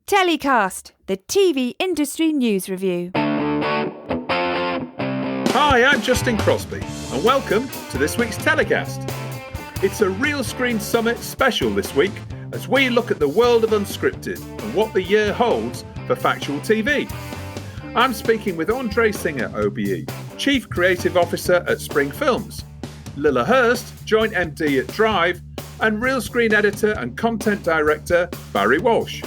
TellyCast, the TV industry news review. Hi, I'm Justin Crosby, and welcome to this week's TellyCast. It's a Realscreen Summit special this week as we look at the world of unscripted and what the year holds for factual TV. I'm speaking with Andre Singer, OBE, Chief Creative Officer at Spring Films, Lilla Hurst, Joint MD at Drive, and Realscreen Editor and Content Director Barry Walsh.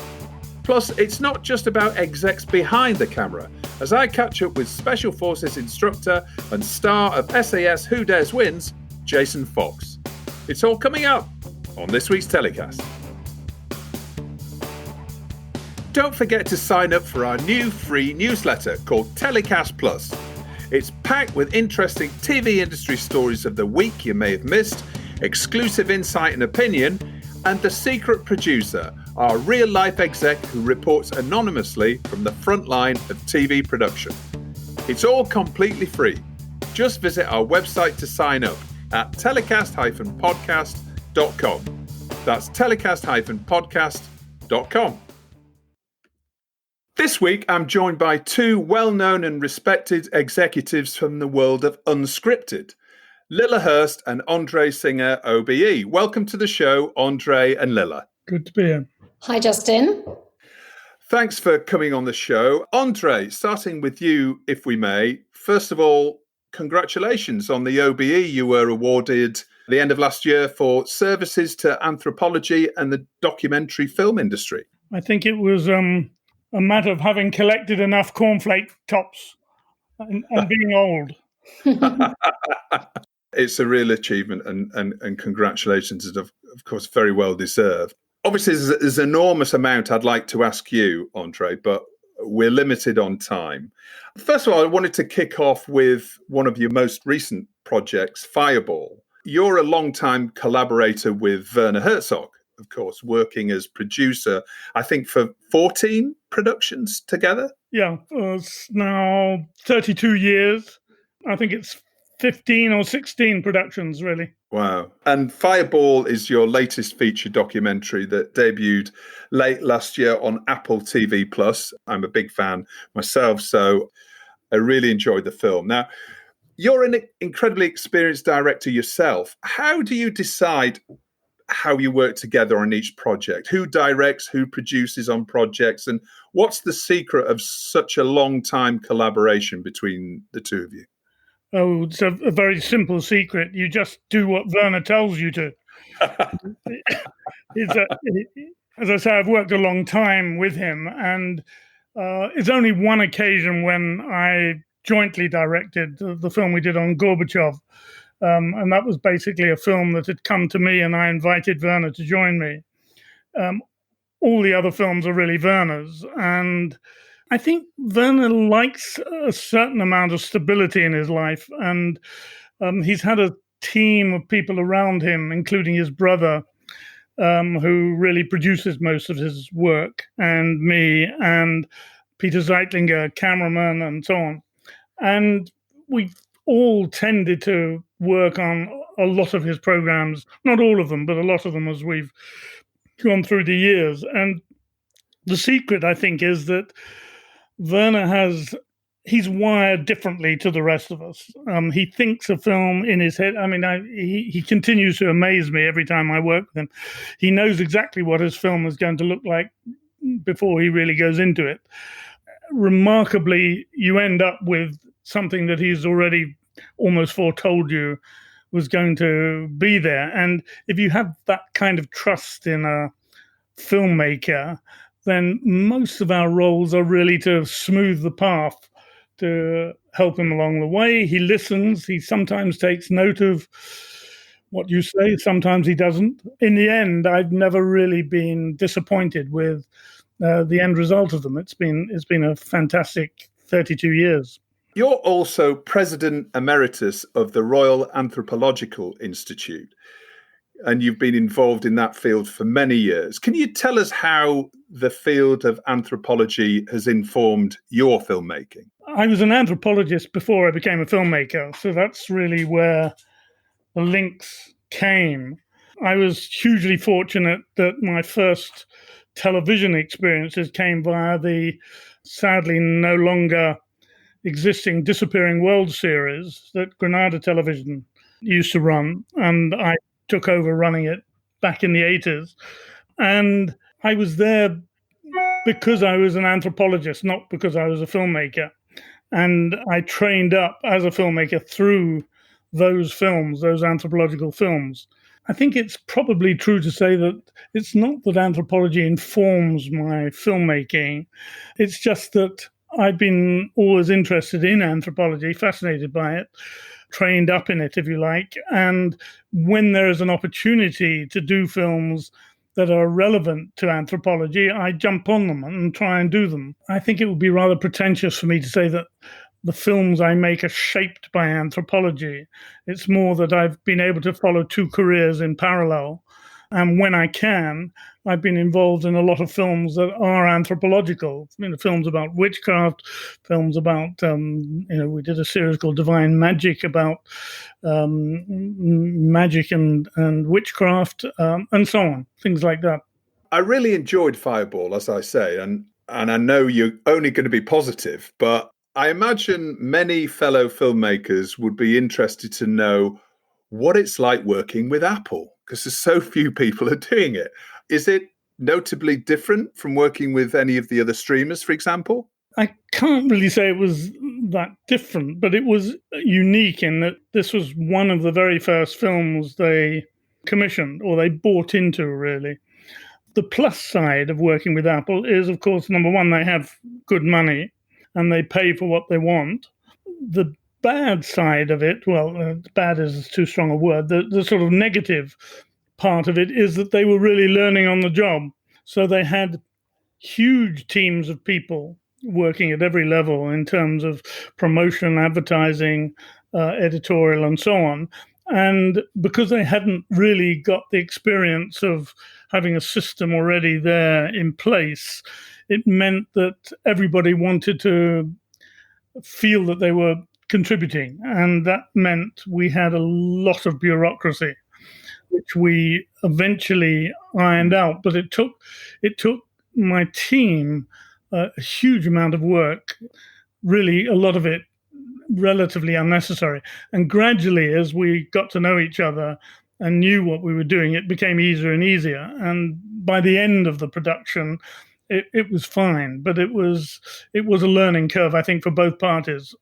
Plus, it's not just about execs behind the camera, as I catch up with Special Forces Instructor and star of SAS Who Dares Wins, Jason Fox. It's all coming up on this week's TellyCast. Don't forget to sign up for our new free newsletter called TellyCast Plus. It's packed with interesting TV industry stories of the week you may have missed, exclusive insight and opinion, and the secret producer, our real-life exec who reports anonymously from the front line of TV production. It's all completely free. Just visit our website to sign up at telecast-podcast.com. That's telecast-podcast.com. This week, I'm joined by two well-known and respected executives from the world of unscripted, Lilla Hurst and Andre Singer, OBE. Welcome to the show, Andre and Lilla. Good to be here. Hi, Justin. Thanks for coming on the show. Andre, starting with you, if we may. First of all, congratulations on the OBE you were awarded at the end of last year for services to anthropology and the documentary film industry. I think it was a matter of having collected enough cornflake tops and being old. It's a real achievement and congratulations, and of course, very well deserved. Obviously, there's an enormous amount I'd like to ask you, Andre, but we're limited on time. First of all, I wanted to kick off with one of your most recent projects, Fireball. You're a long-time collaborator with Werner Herzog, of course, working as producer, I think, for 14 productions together? Yeah, it's now 32 years. I think it's 15 or 16 productions, really. Wow. And Fireball is your latest feature documentary that debuted late last year on Apple TV+. I'm a big fan myself, so I really enjoyed the film. Now, you're an incredibly experienced director yourself. How do you decide how you work together on each project? Who directs, who produces on projects, and what's the secret of such a long-time collaboration between the two of you? Oh, it's a very simple secret. You just do what Werner tells you to. As I say, I've worked a long time with him, and it's only one occasion when I jointly directed the film we did on Gorbachev. And that was basically a film that had come to me, and I invited Werner to join me. All the other films are really Werner's, and I think Werner likes a certain amount of stability in his life, and he's had a team of people around him, including his brother, who really produces most of his work, and me, and Peter Zeitlinger, cameraman, and so on. And we all tended to work on a lot of his programs, not all of them, but a lot of them as we've gone through the years. And the secret, I think, is that Werner he's wired differently to the rest of us. He thinks a film in his head. I mean, he continues to amaze me every time I work with him. He knows exactly what his film is going to look like before he really goes into it. Remarkably, you end up with something that he's already almost foretold you was going to be there. And if you have that kind of trust in a filmmaker, then most of our roles are really to smooth the path, to help him along the way. He listens. He sometimes takes note of what you say. Sometimes he doesn't. In the end, I've never really been disappointed with the end result of them. It's been a fantastic 32 years. You're also President Emeritus of the Royal Anthropological Institute, and you've been involved in that field for many years. Can you tell us how the field of anthropology has informed your filmmaking? I was an anthropologist before I became a filmmaker, so that's really where the links came. I was hugely fortunate that my first television experiences came via the sadly no longer existing Disappearing World series that Granada Television used to run. And I took over running it back in the 80s. And I was there because I was an anthropologist, not because I was a filmmaker. And I trained up as a filmmaker through those films, those anthropological films. I think it's probably true to say that it's not that anthropology informs my filmmaking. It's just that I've been always interested in anthropology, fascinated by it, trained up in it, if you like. And when there is an opportunity to do films that are relevant to anthropology, I jump on them and try and do them. I think it would be rather pretentious for me to say that the films I make are shaped by anthropology. It's more that I've been able to follow two careers in parallel. And when I can, I've been involved in a lot of films that are anthropological. Films about witchcraft, films about, we did a series called Divine Magic about magic and witchcraft, and so on, things like that. I really enjoyed Fireball, as I say, and I know you're only going to be positive, but I imagine many fellow filmmakers would be interested to know what it's like working with Apple, because there's so few people are doing it. Is it notably different from working with any of the other streamers, for example? I can't really say it was that different, but it was unique in that this was one of the very first films they commissioned, or they bought into, really. The plus side of working with Apple is, of course, number one, they have good money and they pay for what they want. The bad side of it, bad is too strong a word, the sort of negative part of it is that they were really learning on the job. So they had huge teams of people working at every level in terms of promotion, advertising, editorial, and so on. And because they hadn't really got the experience of having a system already there in place, it meant that everybody wanted to feel that they were contributing. And that meant we had a lot of bureaucracy, which we eventually ironed out. But it took my team a huge amount of work, really a lot of it relatively unnecessary. And gradually, as we got to know each other and knew what we were doing, it became easier and easier. And by the end of the production, it was fine. But it was a learning curve, I think, for both parties.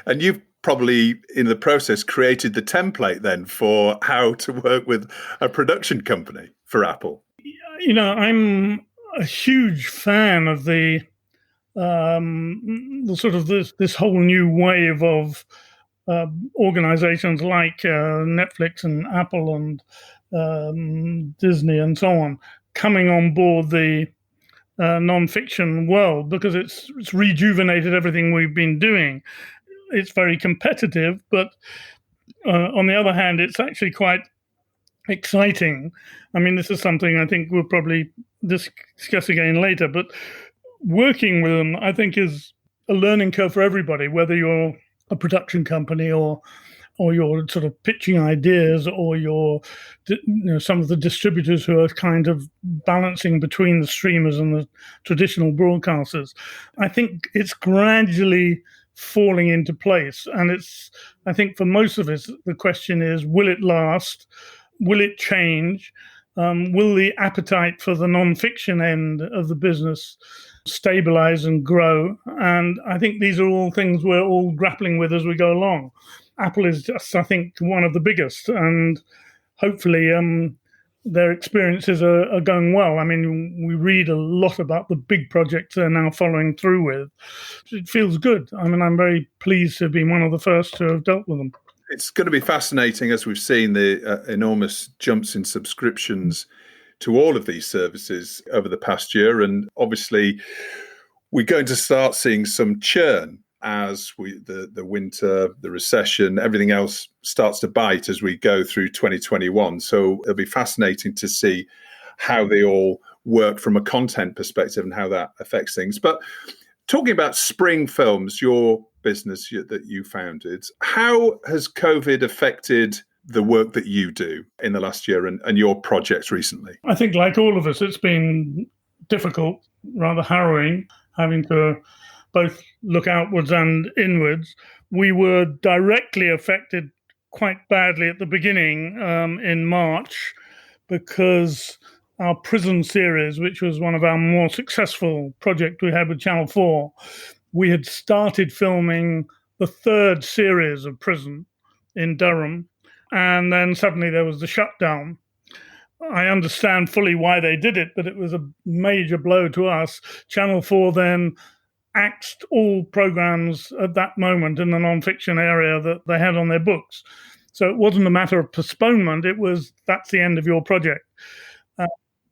And you've probably, in the process, created the template then for how to work with a production company for Apple. I'm a huge fan of the sort of this whole new wave of organizations like Netflix and Apple and Disney and so on coming on board the non-fiction world, because it's rejuvenated everything we've been doing. It's very competitive, but on the other hand, it's actually quite exciting. I mean, this is something I think we'll probably discuss again later, but working with them, I think, is a learning curve for everybody, whether you're a production company or you're sort of pitching ideas, or you're some of the distributors who are kind of balancing between the streamers and the traditional broadcasters. I think it's gradually falling into place. And I think for most of us, the question is, will it last? Will it change? Will the appetite for the non-fiction end of the business stabilize and grow? And I think these are all things we're all grappling with as we go along. Apple is just, I think, one of the biggest, and hopefully their experiences are going well. I mean, we read a lot about the big projects they're now following through with. It feels good. I mean, I'm very pleased to have been one of the first to have dealt with them. It's going to be fascinating, as we've seen the enormous jumps in subscriptions to all of these services over the past year. And obviously, we're going to start seeing some churn as the winter, the recession, everything else starts to bite as we go through 2021. So it'll be fascinating to see how they all work from a content perspective and how that affects things. But talking about Spring Films, your business that you founded, how has COVID affected the work that you do in the last year and your projects recently? I think, like all of us, it's been difficult, rather harrowing, having to both look outwards and inwards. We were directly affected quite badly at the beginning in March because our prison series, which was one of our more successful projects we had with Channel 4, we had started filming the third series of Prison in Durham, and then suddenly there was the shutdown. I understand fully why they did it, but it was a major blow to us. Channel 4 then axed all programs at that moment in the non-fiction area that they had on their books. So it wasn't a matter of postponement, it was that's the end of your project.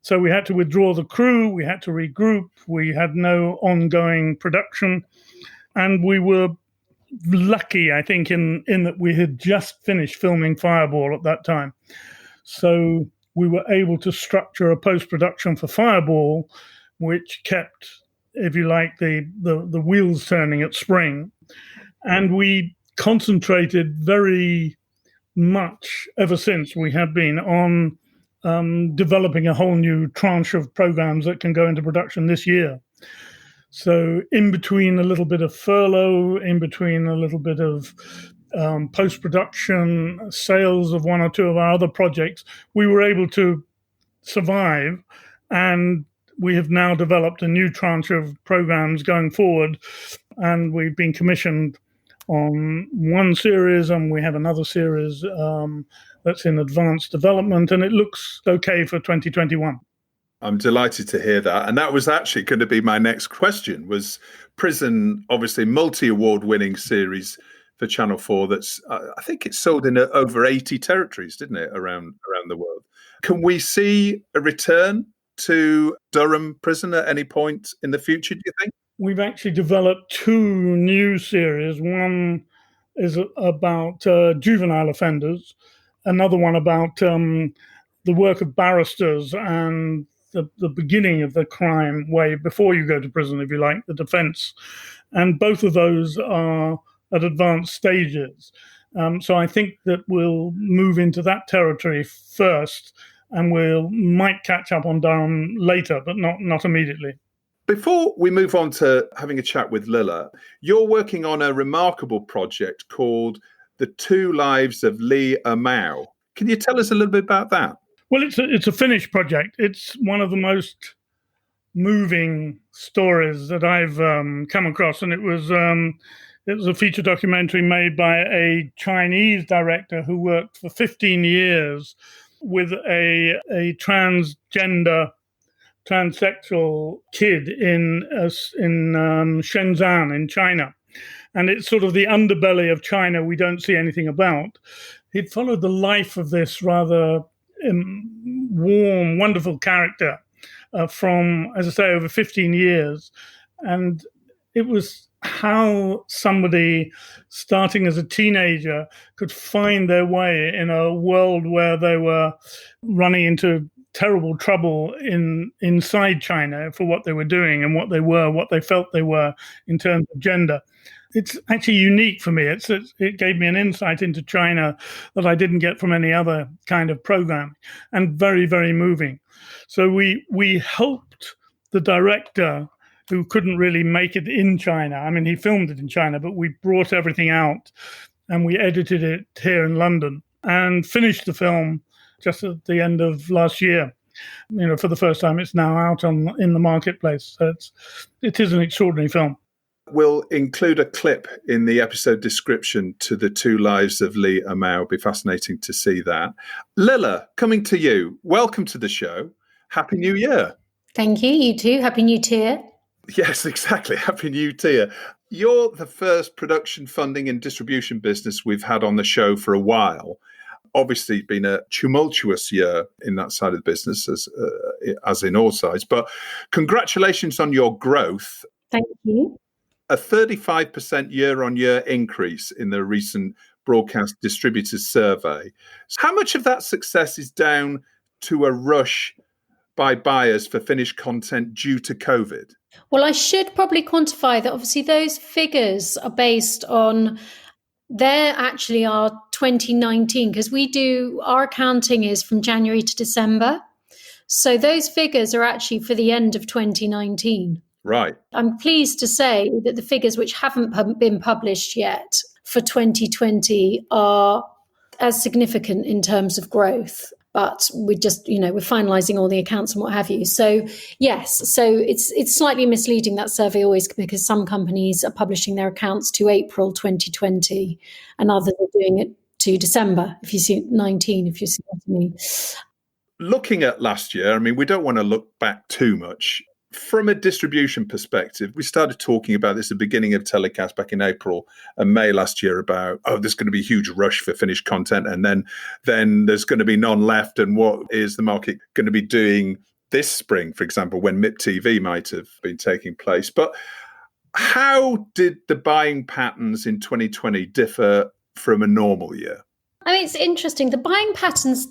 So we had to withdraw the crew, we had to regroup, we had no ongoing production, and we were lucky, I think, in that we had just finished filming Fireball at that time. So we were able to structure a post-production for Fireball, which kept, if you like, the wheels turning at Spring. And we concentrated very much ever since we have been on developing a whole new tranche of programs that can go into production this year. So in between a little bit of furlough, in between a little bit of post-production, sales of one or two of our other projects, we were able to survive. And we have now developed a new tranche of programs going forward. And we've been commissioned on one series, and we have another series that's in advanced development, and it looks okay for 2021. I'm delighted to hear that. And that was actually going to be my next question, was Prison, obviously multi-award winning series for Channel 4 that's, I think it's sold in over 80 territories, didn't it, around the world. Can we see a return to Durham Prison at any point in the future, do you think? We've actually developed two new series. One is about juvenile offenders, another one about the work of barristers and the beginning of the crime way before you go to prison, if you like, the defense. And both of those are at advanced stages. So I think that we'll move into that territory first, and might catch up on Durham later, but not immediately. Before we move on to having a chat with Lilla, you're working on a remarkable project called The Two Lives of Lilla Mao. Can you tell us a little bit about that? Well, it's a Finnish project. It's one of the most moving stories that I've come across, and it was a feature documentary made by a Chinese director who worked for 15 years with a transsexual kid in Shenzhen in China. And it's sort of the underbelly of China we don't see anything about. He'd followed the life of this rather warm, wonderful character from, as I say, over 15 years. And it was how somebody starting as a teenager could find their way in a world where they were running into terrible trouble inside China for what they were doing and what they felt they were in terms of gender. It's actually unique for me. It gave me an insight into China that I didn't get from any other kind of program, and very, very moving. So we helped the director, who couldn't really make it in China. I mean, he filmed it in China, but we brought everything out and we edited it here in London and finished the film just at the end of last year. For the first time, it's now out in the marketplace. So it is an extraordinary film. We'll include a clip in the episode description to The Two Lives of Lilla Mao. It'll be fascinating to see that. Lilla, coming to you. Welcome to the show. Happy New Year. Thank you. You too. Happy New Year. Yes, exactly. Happy New Year. You're the first production funding and distribution business we've had on the show for a while. Obviously, it's been a tumultuous year in that side of the business, as in all sides. But congratulations on your growth. Thank you. A 35% year-on-year increase in the recent Broadcast Distributors Survey. How much of that success is down to a rush by buyers for finished content due to COVID? Well, I should probably quantify that. Obviously, those figures are based on, they're actually our 2019, because our accounting is from January to December. So those figures are actually for the end of 2019. Right. I'm pleased to say that the figures which haven't been published yet for 2020 are as significant in terms of growth. But we're just, we're finalising all the accounts and what have you. So yes, so it's slightly misleading, that survey always, because some companies are publishing their accounts to April 2020 and others are doing it to December, if you see 19, if you see what I mean. Looking at last year, I mean, we don't want to look back too much. From a distribution perspective, we started talking about this at the beginning of TellyCast back in April and May last year about, there's going to be a huge rush for finished content, and then there's going to be none left. And what is the market going to be doing this spring, for example, when MIP TV might have been taking place? But how did the buying patterns in 2020 differ from a normal year? I mean, it's interesting. The buying patterns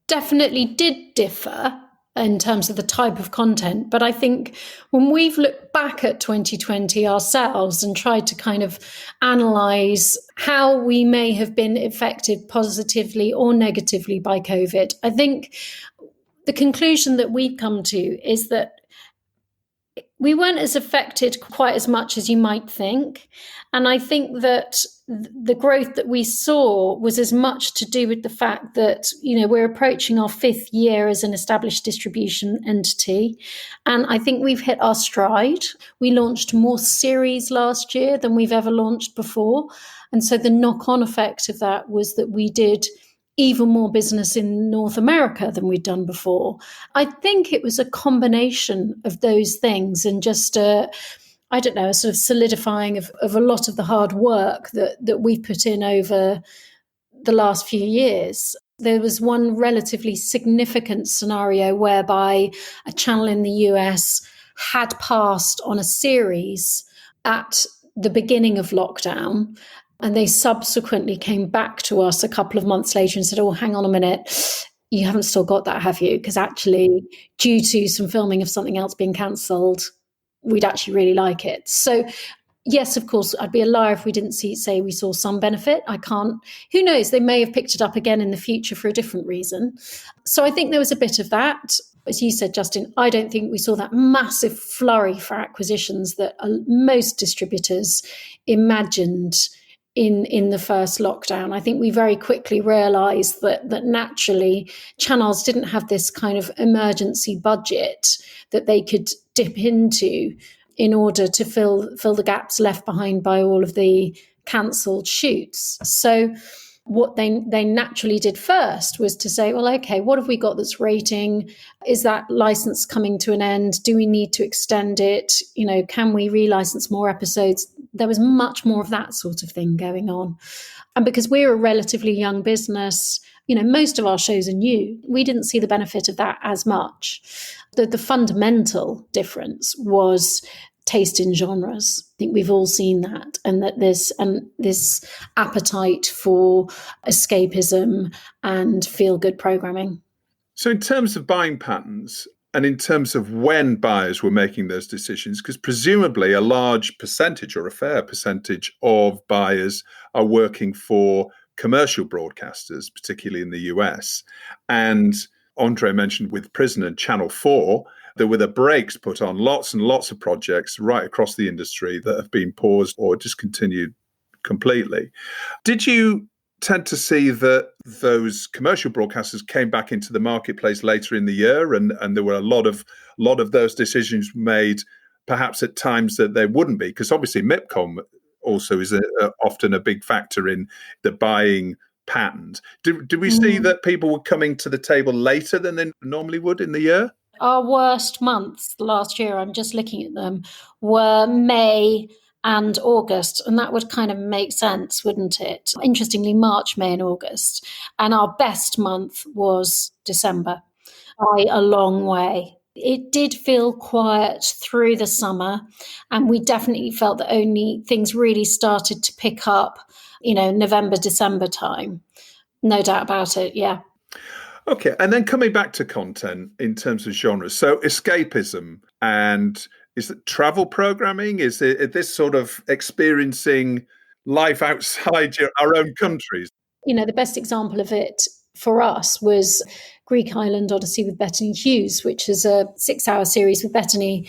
definitely did differ in terms of the type of content. But I think when we've looked back at 2020 ourselves and tried to kind of analyse how we may have been affected positively or negatively by COVID, I think the conclusion that we've come to is that we weren't as affected quite as much as you might think. And I think that the growth that we saw was as much to do with the fact that, we're approaching our 5th year as an established distribution entity. And I think we've hit our stride. We launched more series last year than we've ever launched before. And so the knock-on effect of that was that we did even more business in North America than we'd done before. I think it was a combination of those things and just a sort of solidifying of a lot of the hard work that we've put in over the last few years. There was one relatively significant scenario whereby a channel in the US had passed on a series at the beginning of lockdown. And they subsequently came back to us a couple of months later and said, hang on a minute, you haven't still got that, have you? Because actually, due to some filming of something else being cancelled, we'd actually really like it. So yes, of course, I'd be a liar if we didn't say we saw some benefit. Who knows, they may have picked it up again in the future for a different reason. So I think there was a bit of that. As you said, Justin, I don't think we saw that massive flurry for acquisitions that most distributors imagined in the first lockdown. I think we very quickly realised that naturally channels didn't have this kind of emergency budget that they could dip into in order to fill the gaps left behind by all of the cancelled shoots. So what they naturally did first was to say, well, okay, what have we got that's rating? Is that license coming to an end? Do we need to extend it? Can we relicense more episodes? There was much more of that sort of thing going on. And because we're a relatively young business, most of our shows are new. We didn't see the benefit of that as much. The fundamental difference was taste in genres. I think we've all seen that, and that there's this appetite for escapism and feel-good programming. So in terms of buying patterns and in terms of when buyers were making those decisions, because presumably a large percentage or a fair percentage of buyers are working for commercial broadcasters, particularly in the US. And Andre mentioned with Prison and Channel 4, there were the brakes put on lots and lots of projects right across the industry that have been paused or discontinued completely. Did you tend to see that those commercial broadcasters came back into the marketplace later in the year, and there were a lot of those decisions made perhaps at times that they wouldn't be? Because obviously MIPCOM also is often a big factor in the buying patterns. Do we see that people were coming to the table later than they normally would in the year? Our worst months last year, I'm just looking at them, were May and August, and that would kind of make sense, wouldn't it? Interestingly, March, May and August. And our best month was December by a long way. It did feel quiet through the summer, and we definitely felt that only things really started to pick up, November, December time. No doubt about it, yeah. Okay, and then coming back to content in terms of genres, so escapism, and is it travel programming? Is it this sort of experiencing life outside our own countries? The best example of it for us was Greek Island Odyssey with Bettany Hughes, which is a 6-hour series with Bettany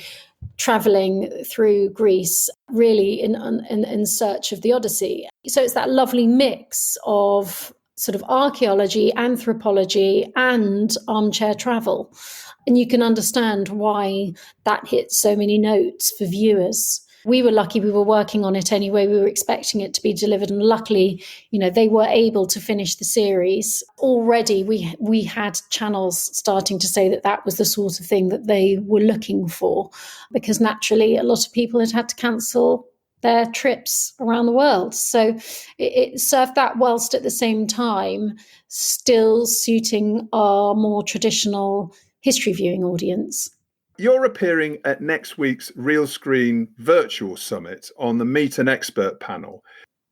traveling through Greece, really in search of the Odyssey. So it's that lovely mix of sort of archaeology, anthropology, and armchair travel. And you can understand why that hit so many notes for viewers. We were lucky we were working on it anyway. We were expecting it to be delivered. And luckily, they were able to finish the series. Already, we had channels starting to say that was the sort of thing that they were looking for, because naturally, a lot of people had to cancel their trips around the world. So it served that, whilst at the same time still suiting our more traditional history viewing audience. You're appearing at next week's Realscreen Virtual Summit on the Meet an Expert panel.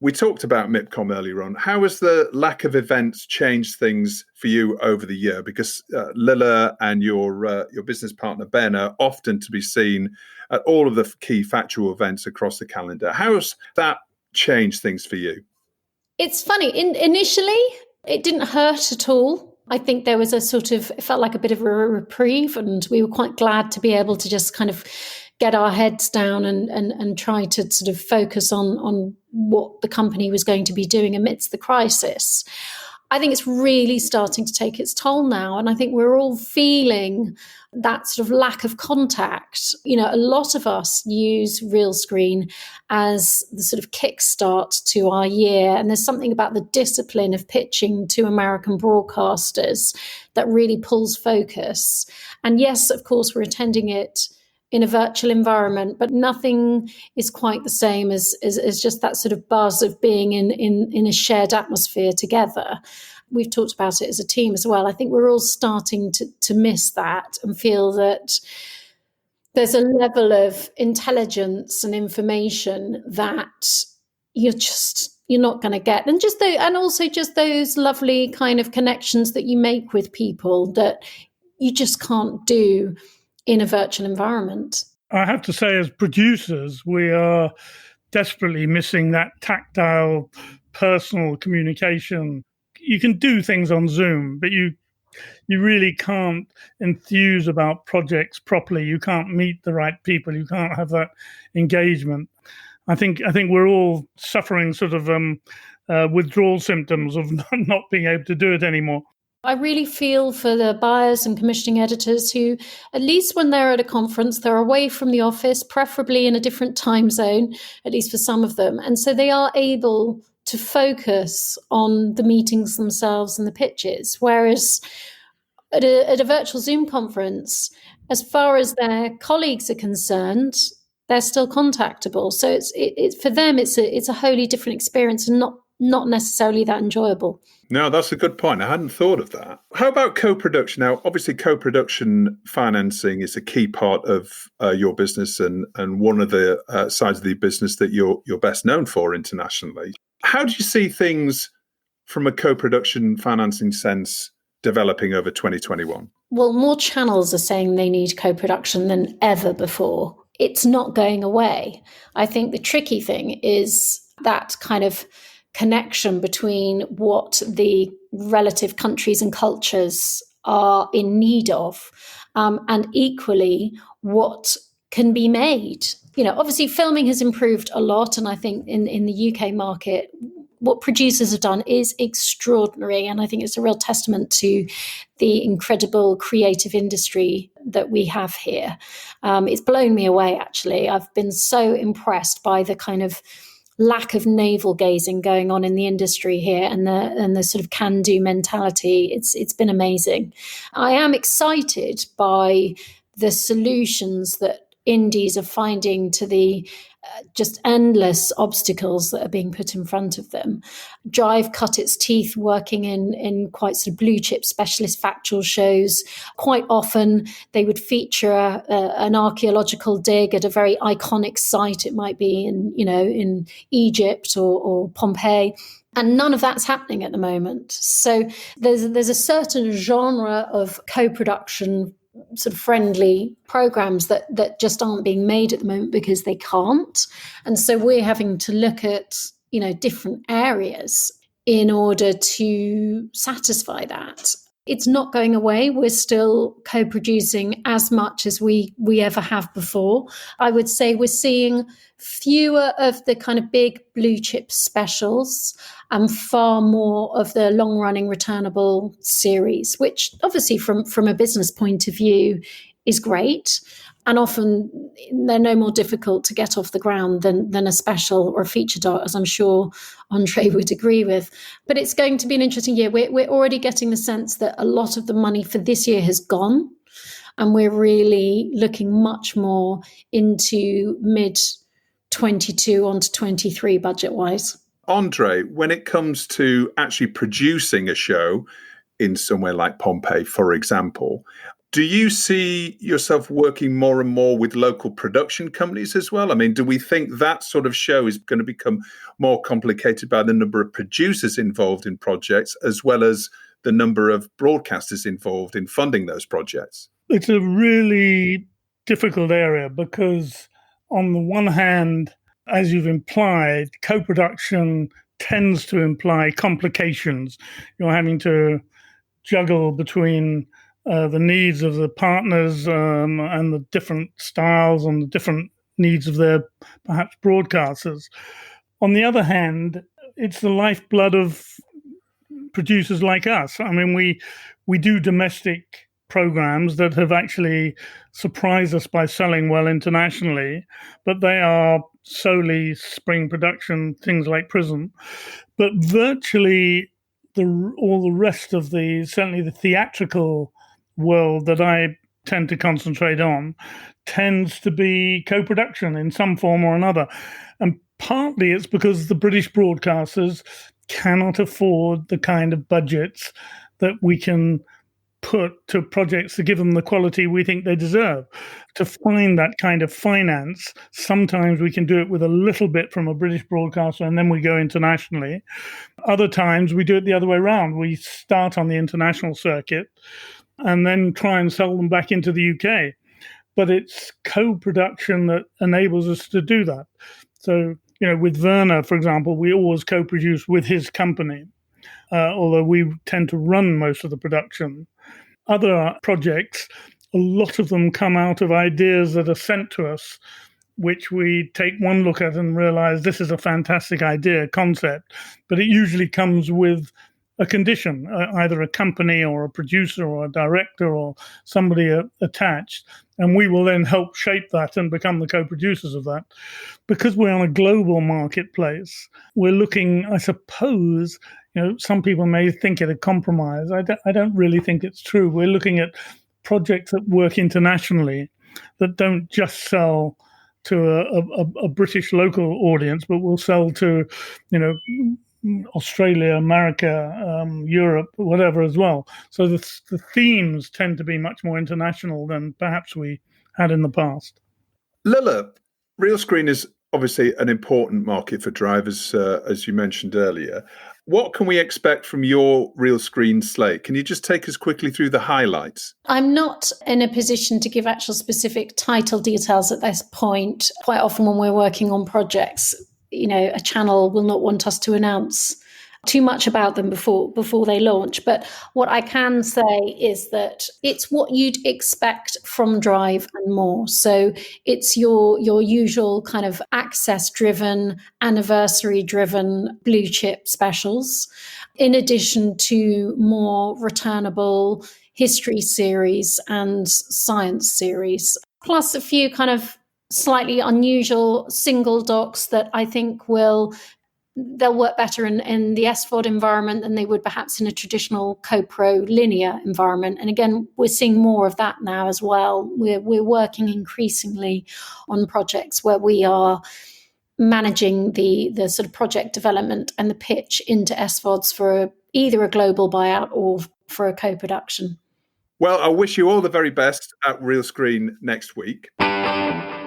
We talked about MIPCOM earlier on. How has the lack of events changed things for you over the year? Because Lilla and your business partner, Ben, are often to be seen at all of the key factual events across the calendar. How's that changed things for you? It's funny. Initially, it didn't hurt at all. I think there was it felt like a bit of a reprieve, and we were quite glad to be able to just kind of get our heads down and try to sort of focus on what the company was going to be doing amidst the crisis. I think it's really starting to take its toll now. And I think we're all feeling that sort of lack of contact. A lot of us use Realscreen as the sort of kickstart to our year. And there's something about the discipline of pitching to American broadcasters that really pulls focus. And yes, of course, we're attending it in a virtual environment, but nothing is quite the same as just that sort of buzz of being in a shared atmosphere together. We've talked about it as a team as well. I think we're all starting to miss that and feel that there's a level of intelligence and information that you're not going to get. And also just those lovely kind of connections that you make with people that you just can't do in a virtual environment. I have to say, as producers, we are desperately missing that tactile, personal communication. You can do things on Zoom, but you really can't enthuse about projects properly. You can't meet the right people. You can't have that engagement. I think we're all suffering sort of withdrawal symptoms of not being able to do it anymore. I really feel for the buyers and commissioning editors who, at least when they're at a conference, they're away from the office, preferably in a different time zone, at least for some of them. And so they are able to focus on the meetings themselves and the pitches. Whereas at a virtual Zoom conference, as far as their colleagues are concerned, they're still contactable. So it's for them, it's a wholly different experience and not necessarily that enjoyable. No, that's a good point. I hadn't thought of that. How about co-production? Now, obviously, co-production financing is a key part of your business and one of the sides of the business that you're best known for internationally. How do you see things from a co-production financing sense developing over 2021? Well, more channels are saying they need co-production than ever before. It's not going away. I think the tricky thing is that kind of connection between what the relative countries and cultures are in need of, and equally what can be made. Obviously filming has improved a lot, and I think in the UK market, what producers have done is extraordinary, and I think it's a real testament to the incredible creative industry that we have here. It's blown me away, actually. I've been so impressed by the kind of lack of navel gazing going on in the industry here, and the sort of can-do mentality. It's been amazing. I am excited by the solutions that indies are finding to the just endless obstacles that are being put in front of them. Drive cut its teeth working in quite sort of blue chip specialist factual shows. Quite often they would feature an archaeological dig at a very iconic site. It might be in Egypt or Pompeii. And none of that's happening at the moment. So there's a certain genre of co-production sort of friendly programs that just aren't being made at the moment because they can't. And so we're having to look at, different areas. in order to satisfy that. It's not going away. We're still co-producing as much as we ever have before. I would say we're seeing fewer of the kind of big blue chip specials and far more of the long-running returnable series, which obviously from a business point of view is great. And often they're no more difficult to get off the ground than a special or a feature doc, as I'm sure Andre would agree with. But it's going to be an interesting year. We're already getting the sense that a lot of the money for this year has gone, and we're really looking much more into mid-22 onto 23 budget-wise. Andre, when it comes to actually producing a show in somewhere like Pompeii, for example, do you see yourself working more and more with local production companies as well? I mean, do we think that sort of show is going to become more complicated by the number of producers involved in projects, as well as the number of broadcasters involved in funding those projects? It's a really difficult area because, on the one hand, as you've implied, co-production tends to imply complications. You're having to juggle between the needs of the partners and the different styles and the different needs of their perhaps broadcasters. On the other hand, it's the lifeblood of producers like us. I mean, we do domestic programs that have actually surprised us by selling well internationally, but they are solely spring production, things like Prism. But virtually all the rest of certainly the theatrical world that I tend to concentrate on tends to be co-production in some form or another. And partly it's because the British broadcasters cannot afford the kind of budgets that we can put to projects to give them the quality we think they deserve. To find that kind of finance, sometimes we can do it with a little bit from a British broadcaster and then we go internationally. Other times we do it the other way around. We start on the international circuit and then try and sell them back into the UK. But it's co-production that enables us to do that. So, with Werner, for example, we always co-produce with his company, although we tend to run most of the production. Other projects, a lot of them come out of ideas that are sent to us, which we take one look at and realize this is a fantastic idea, concept, but it usually comes with a condition, either a company or a producer or a director or somebody attached, and we will then help shape that and become the co-producers of that. Because we're on a global marketplace, we're looking, I suppose, some people may think it a compromise. I don't really think it's true. We're looking at projects that work internationally, that don't just sell to a British local audience, but will sell to, Australia, America, Europe, whatever as well. So the themes tend to be much more international than perhaps we had in the past. Lilla, Realscreen is obviously an important market for drivers, as you mentioned earlier. What can we expect from your Realscreen slate? Can you just take us quickly through the highlights? I'm not in a position to give actual specific title details at this point. Quite often when we're working on projects, a channel will not want us to announce too much about them before they launch. But what I can say is that it's what you'd expect from Drive and more. So it's your usual kind of access-driven, anniversary-driven blue chip specials, in addition to more returnable history series and science series, plus a few kind of slightly unusual single docs that I think they'll work better in the SVOD environment than they would perhaps in a traditional co-pro linear environment. And again, we're seeing more of that now as well. We're working increasingly on projects where we are managing the sort of project development and the pitch into SVODs for either a global buyout or for a co-production. Well, I wish you all the very best at Realscreen next week.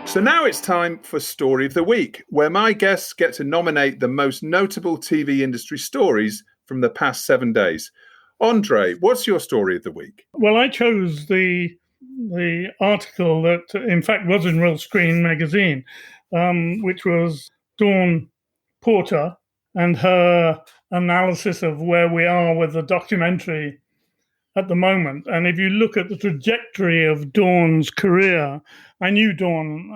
So now it's time for Story of the Week, where my guests get to nominate the most notable TV industry stories from the past 7 days. Andre, what's your Story of the Week? Well, I chose the article that, in fact, was in Realscreen magazine, which was Dawn Porter and her analysis of where we are with the documentary at the moment. And if you look at the trajectory of Dawn's career, I knew Dawn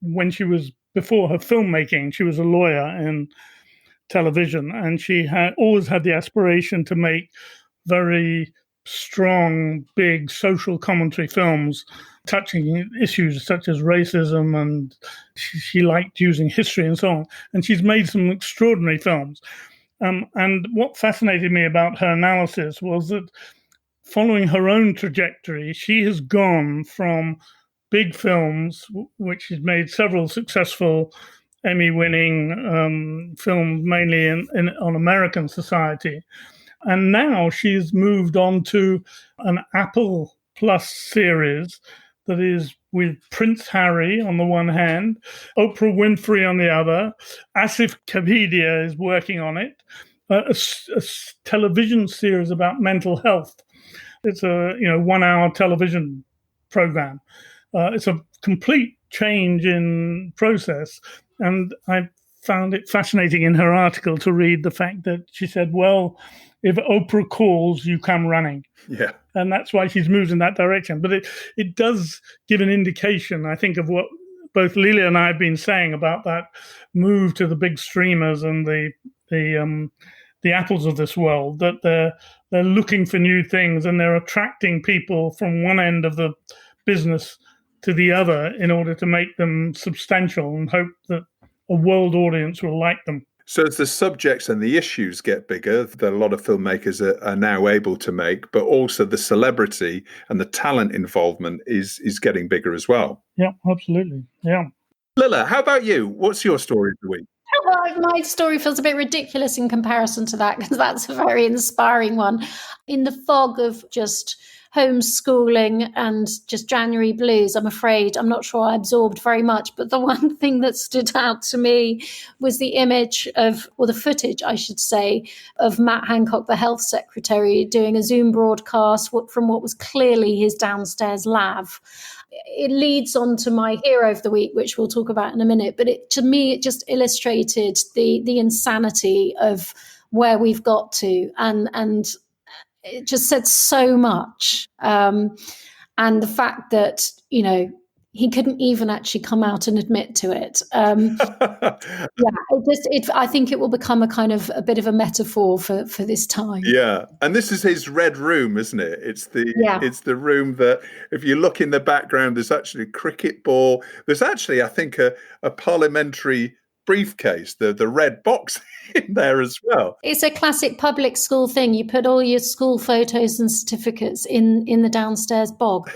when she was, before her filmmaking, she was a lawyer in television, and she had always had the aspiration to make very strong, big social commentary films touching issues such as racism, and she liked using history and so on. And she's made some extraordinary films. And what fascinated me about her analysis was that following her own trajectory, she has gone from big films, which she's made several successful Emmy-winning films, mainly on American society. And now she's moved on to an Apple Plus series that is with Prince Harry on the one hand, Oprah Winfrey on the other. Asif Kapadia is working on it, a television series about mental health. It's a 1-hour television program. It's a complete change in process. And I found it fascinating in her article to read the fact that she said, well, if Oprah calls, you come running. Yeah. And that's why she's moved in that direction. But it does give an indication, I think, of what both Lilla and I have been saying about that move to the big streamers and the Apples of this world, that they're looking for new things and they're attracting people from one end of the business to the other in order to make them substantial and hope that a world audience will like them. So as the subjects and the issues get bigger, that a lot of filmmakers are now able to make, but also the celebrity and the talent involvement is getting bigger as well. Yeah, absolutely. Yeah. Lilla, how about you? What's your story of the week? Well, my story feels a bit ridiculous in comparison to that, because that's a very inspiring one. In the fog of just homeschooling and just January blues, I'm afraid, I'm not sure I absorbed very much. But the one thing that stood out to me was the image of, or the footage, I should say, of Matt Hancock, the health secretary, doing a Zoom broadcast from what was clearly his downstairs lab. It leads on to my hero of the week, which we'll talk about in a minute. But to me, it just illustrated the insanity of where we've got to, and it just said so much. And the fact that, he couldn't even actually come out and admit to it. I think it will become a bit of a metaphor for this time. Yeah, and this is his red room, isn't it? It's the room that, if you look in the background, there's actually a cricket ball. There's actually, I think, a parliamentary briefcase, the red box in there as well. It's a classic public school thing. You put all your school photos and certificates in the downstairs bog.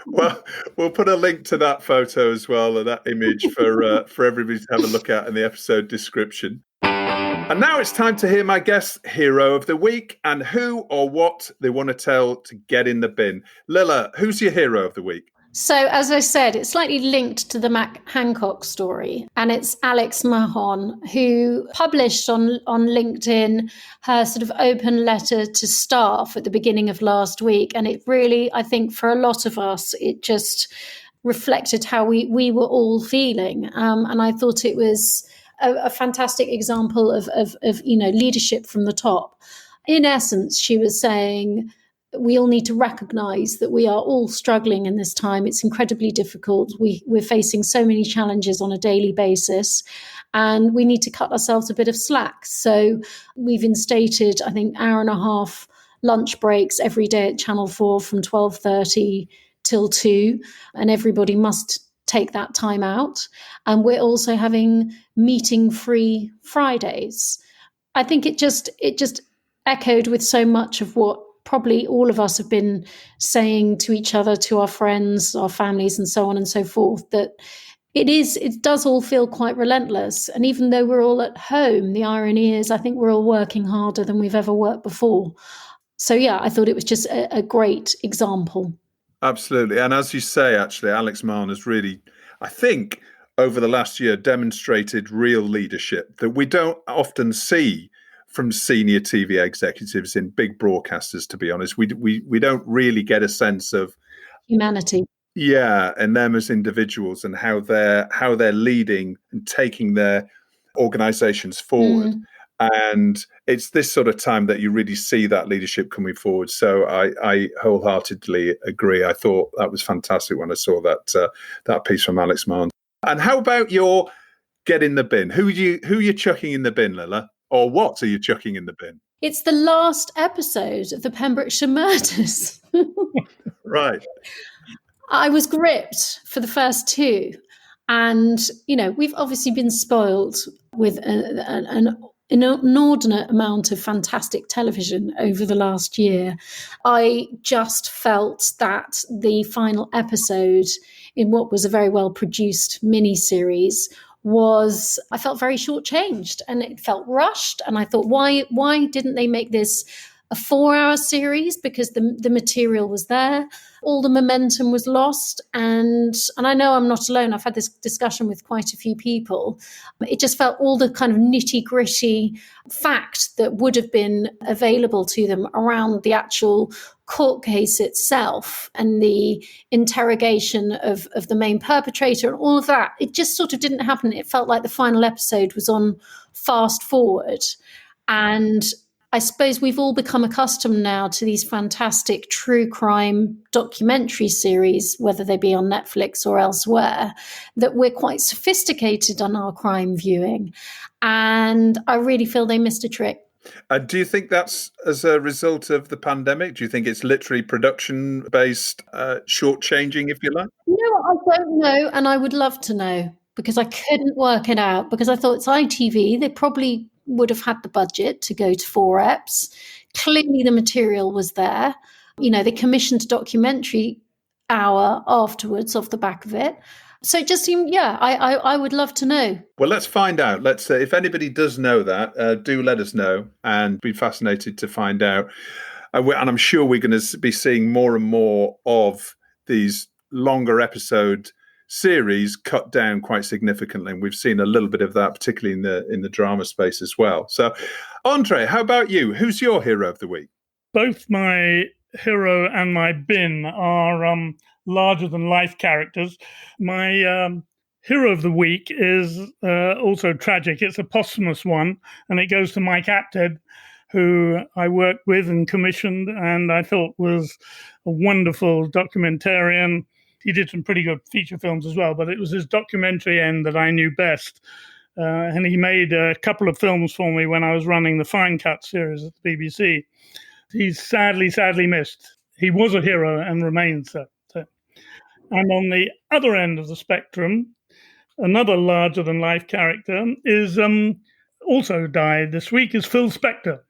Well, we'll put a link to that photo as well, and that image for everybody to have a look at in the episode description. And now it's time to hear my guest's hero of the week and who or what they want to tell to get in the bin. Lilla, who's your hero of the week? So, as I said, it's slightly linked to the Matt Hancock story, and it's Alex Mahon, who published on LinkedIn her sort of open letter to staff at the beginning of last week. And it really, I think, for a lot of us, it just reflected how we were all feeling. And I thought it was a fantastic example of leadership from the top. In essence, she was saying, we all need to recognise that we are all struggling in this time. It's incredibly difficult. We're facing so many challenges on a daily basis, and we need to cut ourselves a bit of slack. So we've instated, I think, 1.5-hour lunch breaks every day at Channel 4 from 12:30 till 2, and everybody must take that time out. And we're also having meeting-free Fridays. I think it just echoed with so much of what probably all of us have been saying to each other, to our friends, our families, and so on and so forth, that it does all feel quite relentless. And even though we're all at home, the irony is I think we're all working harder than we've ever worked before. So yeah, I thought it was just a great example. Absolutely. And as you say, actually, Alex Mahon has really, I think, over the last year demonstrated real leadership that we don't often see from senior TV executives in big broadcasters, to be honest. We don't really get a sense of humanity. Yeah, and them as individuals and how they're leading and taking their organizations forward. And it's this sort of time that you really see that leadership coming forward. So I wholeheartedly agree. I thought that was fantastic when I saw that piece from Alex Mann. And how about your get in the bin? Who are you chucking in the bin, Lilla? Or what are you chucking in the bin? It's the last episode of the Pembrokeshire Murders. Right. I was gripped for the first two. And, we've obviously been spoiled with an inordinate amount of fantastic television over the last year. I just felt that the final episode in what was a very well produced mini-series I felt very shortchanged, and it felt rushed. And I thought, why didn't they make this a 4-hour series? Because the material was there, all the momentum was lost. And I know I'm not alone. I've had this discussion with quite a few people. It just felt all the kind of nitty gritty fact that would have been available to them around the actual court case itself and the interrogation of the main perpetrator and all of that. It just sort of didn't happen. It felt like the final episode was on fast forward. And I suppose we've all become accustomed now to these fantastic true crime documentary series, whether they be on Netflix or elsewhere, that we're quite sophisticated on our crime viewing. And I really feel they missed a trick. Do you think that's as a result of the pandemic? Do you think it's literally production-based shortchanging, if you like? No, I don't know, and I would love to know, because I couldn't work it out, because I thought it's ITV. They probably would have had the budget to go to 4 eps. Clearly the material was there. They commissioned a documentary hour afterwards off the back of it. So it just seemed, I would love to know. Well, let's find out. Let's if anybody does know that, do let us know, and be fascinated to find out. And I'm sure we're going to be seeing more and more of these longer episode series cut down quite significantly, and we've seen a little bit of that, particularly in the drama space as well. So, Andre, how about you? Who's your hero of the week? Both my hero and my bin are larger-than-life characters. My hero of the week is also tragic. It's a posthumous one, and it goes to Mike Apted, who I worked with and commissioned, and I thought was a wonderful documentarian. He did some pretty good feature films as well, but it was his documentary end that I knew best. And he made a couple of films for me when I was running the Fine Cut series at the BBC. He's sadly missed. He was a hero and remains so. And on the other end of the spectrum, another larger-than-life character is also died this week, is Phil Spector.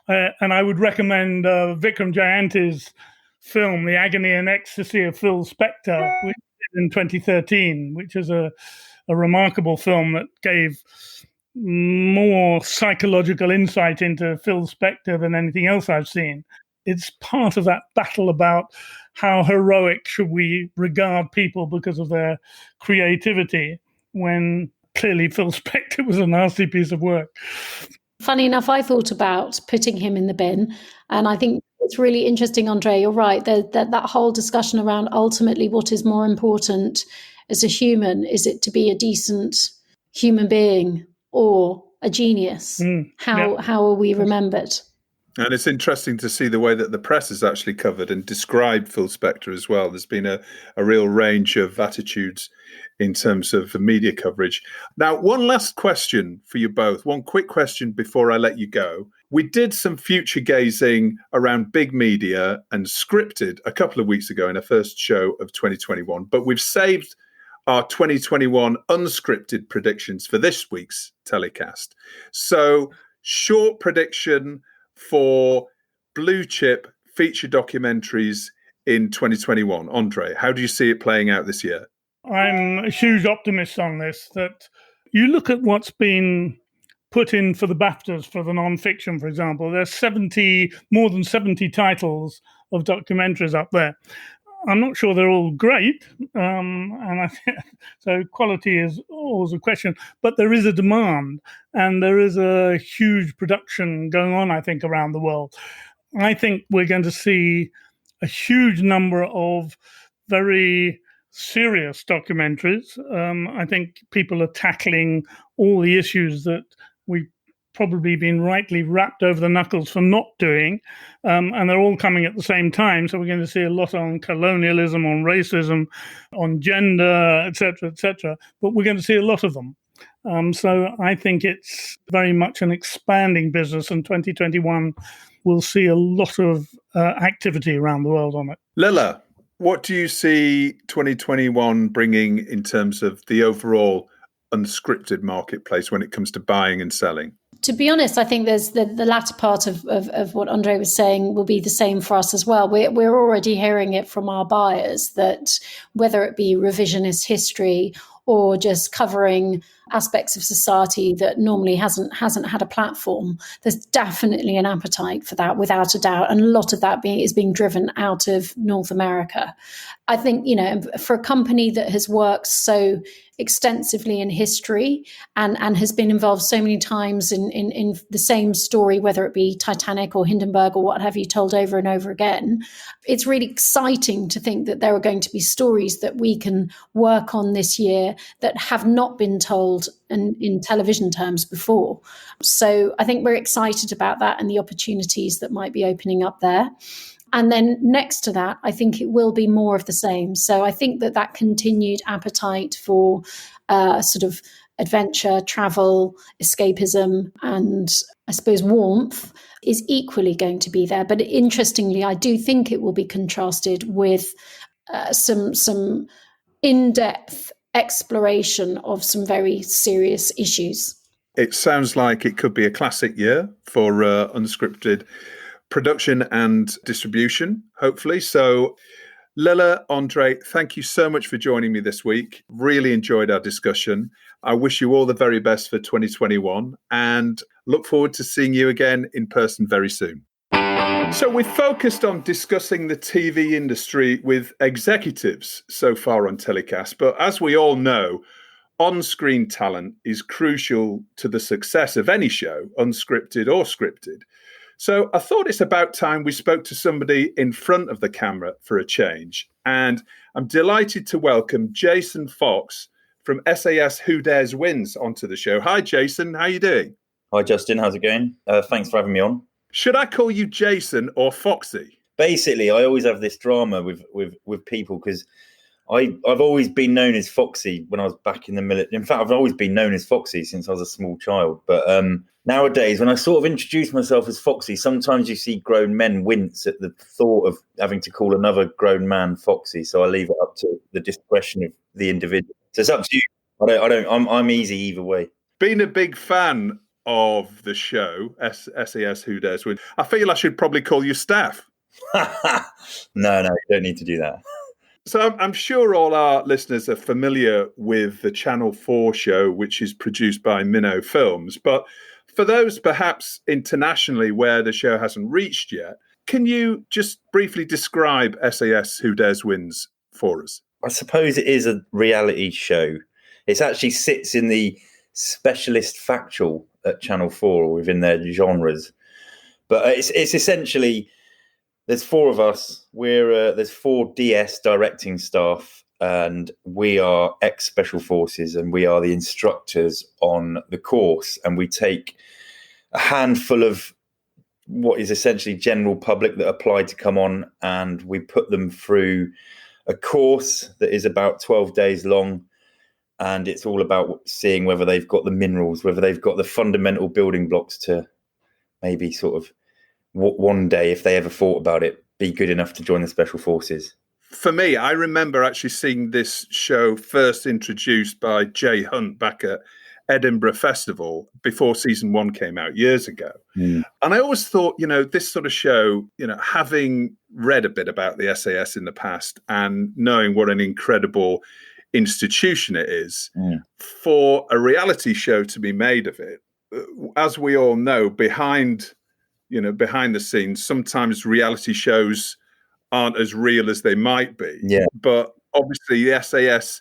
And I would recommend Vikram Jayanti's film, The Agony and Ecstasy of Phil Spector, which in 2013, which is a remarkable film that gave more psychological insight into Phil Spector than anything else I've seen. It's part of that battle about how heroic should we regard people because of their creativity, when clearly Phil Spector was a nasty piece of work. Funny enough, I thought about putting him in the bin, and I think it's really interesting, Andre, you're right, that whole discussion around ultimately what is more important as a human. Is it to be a decent human being or a genius? How are we remembered? And it's interesting to see the way that the press has actually covered and described Phil Spector as well. There's been a real range of attitudes in terms of the media coverage. Now, one last question for you both. One quick question before I let you go. We did some future gazing around big media and scripted a couple of weeks ago in our first show of 2021, but we've saved our 2021 unscripted predictions for this week's telecast. So, short prediction for blue chip feature documentaries in 2021. Andre, how do you see it playing out this year? I'm a huge optimist on this, that you look at what's been put in for the BAFTAs for the non-fiction, for example. There's more than 70 titles of documentaries up there. I'm not sure they're all great, so quality is always a question, but there is a demand and there is a huge production going on, I think, around the world. I think we're going to see a huge number of very serious documentaries. I think people are tackling all the issues that we probably been rightly rapped over the knuckles for not doing, and they're all coming at the same time. So we're going to see a lot on colonialism, on racism, on gender, etc., but we're going to see a lot of them. So I think it's very much an expanding business, and 2021 will see a lot of activity around the world on it. Lilla, what do you see 2021 bringing in terms of the overall unscripted marketplace when it comes to buying and selling? To be honest, I think there's the latter part of what Andre was saying will be the same for us as well. We're already hearing it from our buyers that whether it be revisionist history or just covering aspects of society that normally hasn't had a platform, there's definitely an appetite for that, without a doubt. And a lot of that is being driven out of North America. I think, for a company that has worked so extensively in history and has been involved so many times in the same story, whether it be Titanic or Hindenburg or what have you, told over and over again, it's really exciting to think that there are going to be stories that we can work on this year that have not been told in television terms before. So I think we're excited about that and the opportunities that might be opening up there. And then next to that, I think it will be more of the same. So I think that continued appetite for sort of adventure, travel, escapism, and I suppose warmth is equally going to be there. But interestingly, I do think it will be contrasted with some in-depth exploration of some very serious issues. It sounds like it could be a classic year for unscripted production and distribution, hopefully. So, Lilla, Andre, thank you so much for joining me this week. Really enjoyed our discussion. I wish you all the very best for 2021 and look forward to seeing you again in person very soon. So we've focused on discussing the TV industry with executives so far on TellyCast, but as we all know, on-screen talent is crucial to the success of any show, unscripted or scripted. So I thought it's about time we spoke to somebody in front of the camera for a change. And I'm delighted to welcome Jason Fox from SAS Who Dares Wins onto the show. Hi, Jason. How are you doing? Hi, Justin. How's it going? Thanks for having me on. Should I call you Jason or Foxy? Basically, I always have this drama with people because I've always been known as Foxy when I was back in the military. In fact, I've always been known as Foxy since I was a small child. But nowadays, when I sort of introduce myself as Foxy, sometimes you see grown men wince at the thought of having to call another grown man Foxy. So I leave it up to the discretion of the individual. So it's up to you. I'm easy either way. Being a big fan of the show, SAS Who Dares Win, I feel I should probably call you Staff. No, you don't need to do that. So I'm sure all our listeners are familiar with the Channel 4 show, which is produced by Minnow Films. But for those perhaps internationally where the show hasn't reached yet, can you just briefly describe SAS Who Dares Wins for us? I suppose it is a reality show. It actually sits in the specialist factual at Channel 4 within their genres. But it's essentially... There's four of us. There's 4 DS directing staff, and we are ex-Special Forces, and we are the instructors on the course. And we take a handful of what is essentially general public that apply to come on, and we put them through a course that is about 12 days long. And it's all about seeing whether they've got the minerals, whether they've got the fundamental building blocks to maybe sort of one day, if they ever thought about it, be good enough to join the Special Forces. For me, I remember actually seeing this show first introduced by Jay Hunt back at Edinburgh Festival before season 1 came out years ago. And I always thought, this sort of show, having read a bit about the SAS in the past and knowing what an incredible institution it is, for a reality show to be made of it, as we all know, behind the scenes, sometimes reality shows aren't as real as they might be. Yeah. But obviously the SAS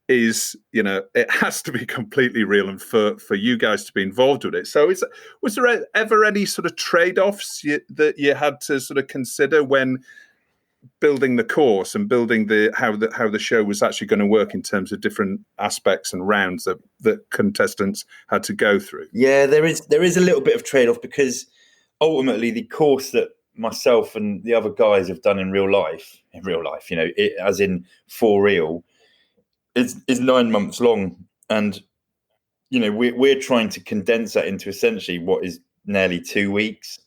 is, it has to be completely real, and for you guys to be involved with it. So was there ever any sort of trade-offs that you had to sort of consider when building the course and building how the show was actually going to work in terms of different aspects and rounds that contestants had to go through? Yeah, there is a little bit of trade-off, because ultimately the course that myself and the other guys have done in real life, as in for real, is 9 months long, and we're trying to condense that into essentially what is nearly 2 weeks.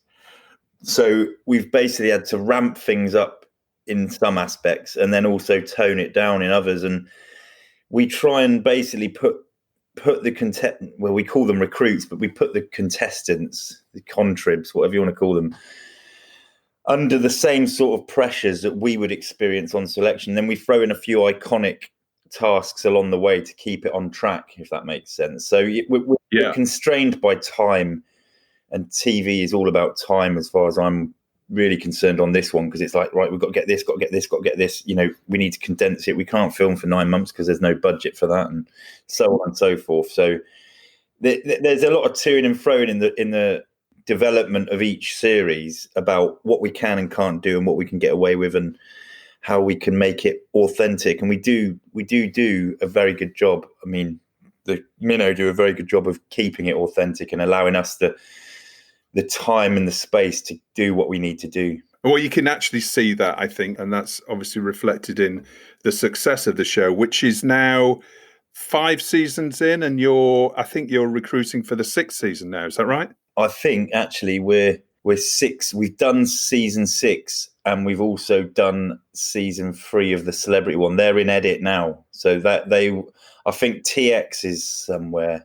So we've basically had to ramp things up in some aspects and then also tone it down in others. And we try and basically put the we call them recruits, but we put the contestants, the contribs, whatever you want to call them, under the same sort of pressures that we would experience on selection. Then we throw in a few iconic tasks along the way to keep it on track, if that makes sense. So we're constrained by time, and TV is all about time as far as I'm really concerned on this one, because it's like, right, we've got to get this, got to get this, got to get this. We need to condense it. We can't film for 9 months because there's no budget for that, and so on and so forth. So there's a lot of toing and froing in the development of each series about what we can and can't do and what we can get away with and how we can make it authentic. And we do a very good job. I mean, the Minnow do a very good job of keeping it authentic and allowing us the time and the space to do what we need to do. Well, you can actually see that, I think, and that's obviously reflected in the success of the show, which is now 5 seasons in, and I think you're recruiting for the 6th season now. Is that right? I think actually we're 6. We've done season 6, and we've also done season 3 of the celebrity one. They're in edit now, so I think TX is somewhere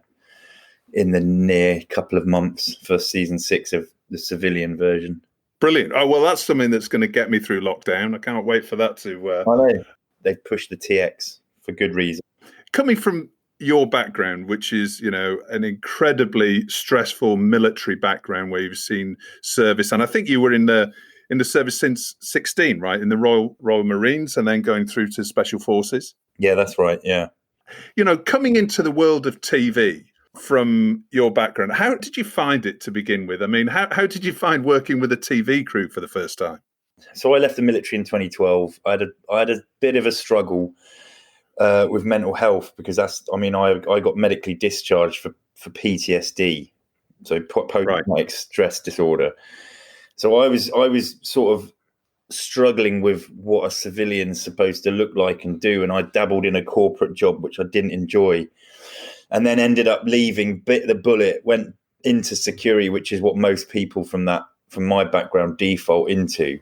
in the near couple of months for season 6 of the civilian version. Brilliant. Oh, well, that's something that's going to get me through lockdown. I can't wait for that to... I know. They pushed the TX for good reason. Coming from your background, which is, an incredibly stressful military background where you've seen service, and I think you were in the service since 16, right? In the Royal Marines, and then going through to Special Forces. Yeah, that's right. Yeah. Coming into the world of TV from your background, how did you find it to begin with? I mean, how did you find working with a TV crew for the first time? So I left the military in 2012. I had a bit of a struggle with mental health, because I got medically discharged for PTSD, so post-traumatic stress disorder. So I was sort of struggling with what a civilian's supposed to look like and do, and I dabbled in a corporate job which I didn't enjoy, and then ended up leaving, bit the bullet, went into security, which is what most people from my background default into.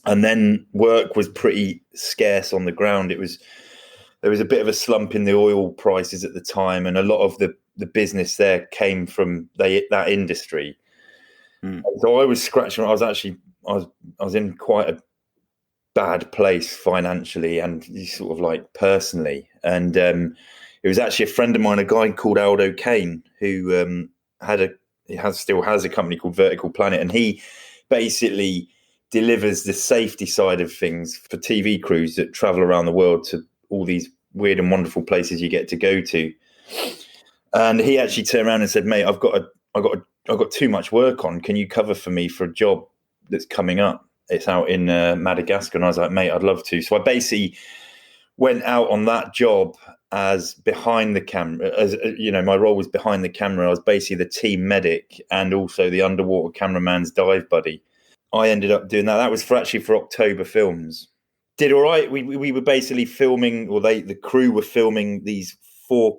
And then work was pretty scarce on the ground. There was a bit of a slump in the oil prices at the time, and a lot of the business there came from that industry. So I was scratching. I was in quite a bad place financially and sort of like personally. And it was actually a friend of mine, a guy called Aldo Kane, who still has a company called Vertical Planet, and he basically delivers the safety side of things for TV crews that travel around the world to all these weird and wonderful places you get to go to. And he actually turned around and said, "Mate, I've got too much work on. Can you cover for me for a job that's coming up? It's out in Madagascar." And I was like, "Mate, I'd love to." So I basically went out on that job as behind the camera. As my role was behind the camera. I was basically the team medic and also the underwater cameraman's dive buddy. I ended up doing that. That was for October Films. Did all right. We were basically filming, or the crew were filming these 4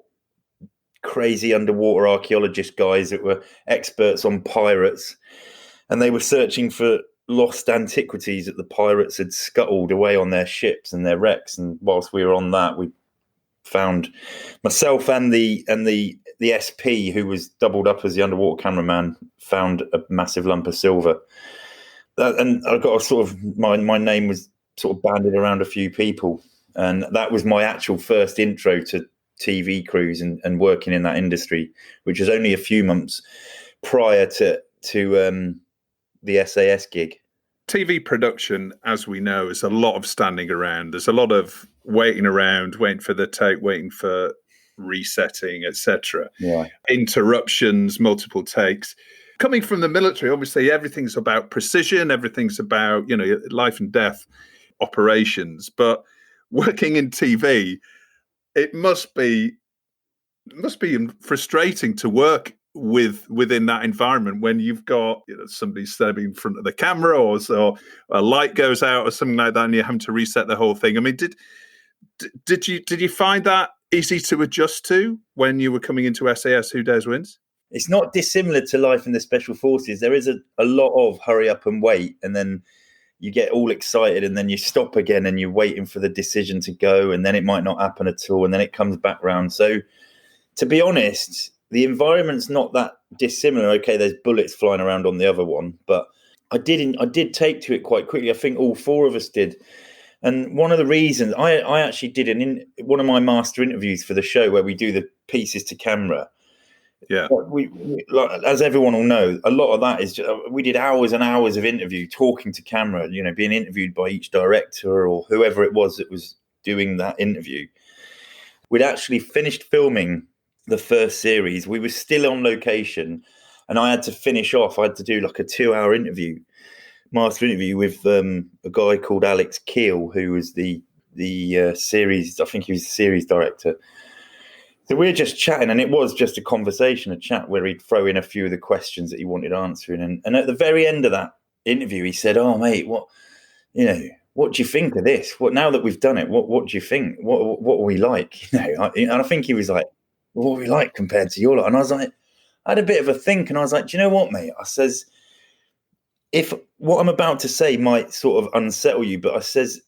crazy underwater archaeologist guys that were experts on pirates, and they were searching for lost antiquities that the pirates had scuttled away on their ships and their wrecks. And whilst we were on that, we found myself and the SP, who was doubled up as the underwater cameraman, found a massive lump of silver. And I got a sort of my name was sort of banded around a few people, and that was my actual first intro to TV crews and working in that industry, which was only a few months prior to the SAS gig. TV production, as we know, is a lot of standing around. There's a lot of waiting around, waiting for the take, waiting for resetting, etc. Yeah. Interruptions, multiple takes. Coming from the military, obviously everything's about precision, everything's about, life and death. operations, but working in TV, it must be frustrating to work within that environment when you've got somebody standing in front of the camera, or so a light goes out or something like that, and you're having to reset the whole thing. I mean, did you find that easy to adjust to when you were coming into SAS Who Dares Wins? It's not dissimilar to life in the Special Forces. There is a lot of hurry up and wait, and then you get all excited, and then you stop again, and you're waiting for the decision to go, and then it might not happen at all, and then it comes back round. So, to be honest, the environment's not that dissimilar. Okay, there's bullets flying around on the other one, but I did take to it quite quickly. I think all four of us did. And one of the reasons I actually did one of my master interviews for the show where we do the pieces to camera. Yeah, we like, as everyone will know, a lot of that is we did hours and hours of interview, talking to camera, being interviewed by each director or whoever it was that was doing that interview. We'd actually finished filming the first series. We were still on location, and I had to finish off. I had to do like a 2-hour master interview with a guy called Alex Keel, who was the series. I think he was the series director. So we were just chatting, and it was just a conversation, a chat where he'd throw in a few of the questions that he wanted answering. And at the very end of that interview, he said, "Oh, mate, what do you think of this? What, now that we've done it, what do you think? What are we like?" And I think he was like, "What are we like compared to your lot?" And I was like, I had a bit of a think, and I was like, "Do you know what, mate?" I says, "If what I'm about to say might sort of unsettle you, but I says,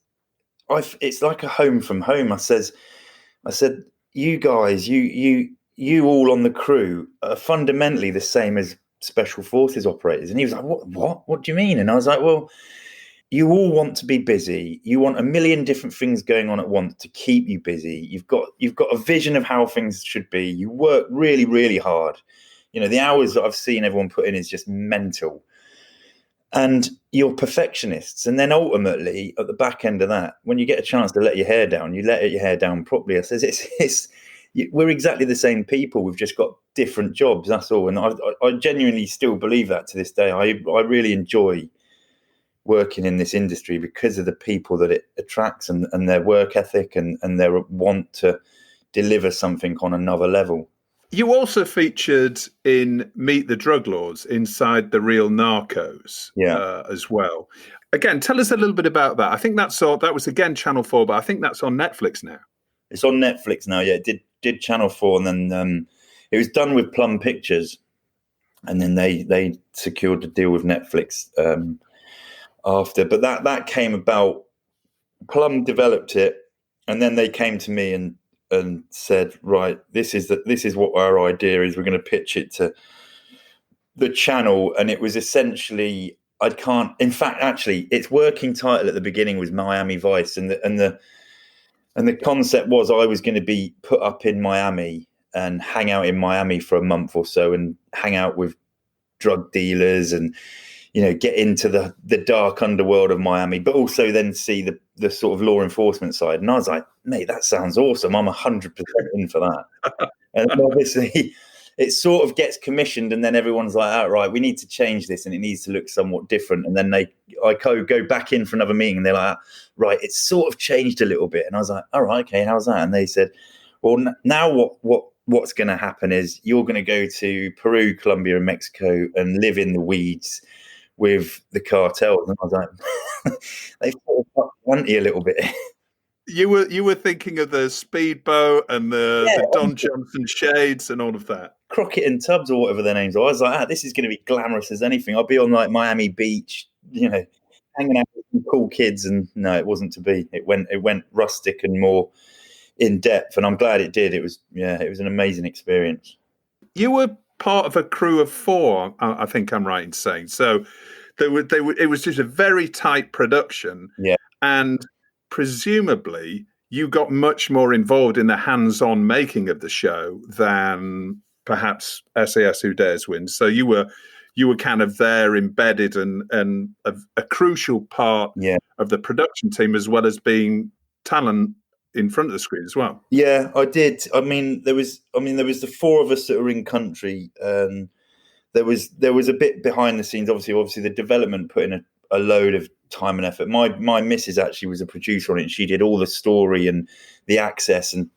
it's like a home from home." I said, "You guys, you all on the crew are fundamentally the same as Special Forces operators." And he was like, What do you mean?" And I was like, "Well, you all want to be busy. You want a million different things going on at once to keep you busy. You've got a vision of how things should be. You work really, really hard. The hours that I've seen everyone put in is just mental. And you're perfectionists. And then ultimately, at the back end of that, when you get a chance to let your hair down, you let your hair down properly." I says, we're exactly the same people. We've just got different jobs. That's all. And I genuinely still believe that to this day. I really enjoy working in this industry because of the people that it attracts and their work ethic and their want to deliver something on another level. You also featured in Meet the Drug Lords inside the Real Narcos as well. Again, tell us a little bit about that. I think that was again Channel 4, but I think that's on Netflix now. It's on Netflix now, yeah. It did Channel 4, and then it was done with Plum Pictures, and then they secured a deal with Netflix after. But that came about. Plum developed it, and then they came to me and said, "Right, this is what our idea is. We're going to pitch it to the channel." And it was essentially, in fact, actually, its working title at the beginning was Miami Vice, and the concept was I was going to be put up in Miami and hang out in Miami for a month or so and hang out with drug dealers and get into the dark underworld of Miami, but also then see the sort of law enforcement side. And I was like, "Mate, that sounds awesome. I'm 100% in for that." And obviously it sort of gets commissioned, and then everyone's like, "Oh, right, we need to change this and it needs to look somewhat different." And then I go back in for another meeting, and they're like, "Right, it's sort of changed a little bit." And I was like, "All right, okay, how's that?" And they said, "Well, now what's going to happen is you're going to go to Peru, Colombia, and Mexico and live in the weeds with the cartels." And I was like, they thought up plenty a little bit. You were thinking of the speedboat and the Don Johnson shades and all of that. Crockett and Tubbs or whatever their names are. I was like, this is going to be glamorous as anything. I'll be on like Miami Beach, hanging out with some cool kids. And no, it wasn't to be. It went rustic and more in depth, and I'm glad it did. It was an amazing experience. You were part of a crew of 4, I think I'm right in saying. So it was just a very tight production. Yeah. And presumably you got much more involved in the hands-on making of the show than perhaps SAS Who Dares Wins. So you were kind of there embedded and a crucial part of the production team, as well as being talent in front of the screen as well. Yeah, I did. I mean, there was the 4 of us that were in country. There was a bit behind the scenes. Obviously the development put in a load of time and effort. My missus actually was a producer on it, and she did all the story and the access and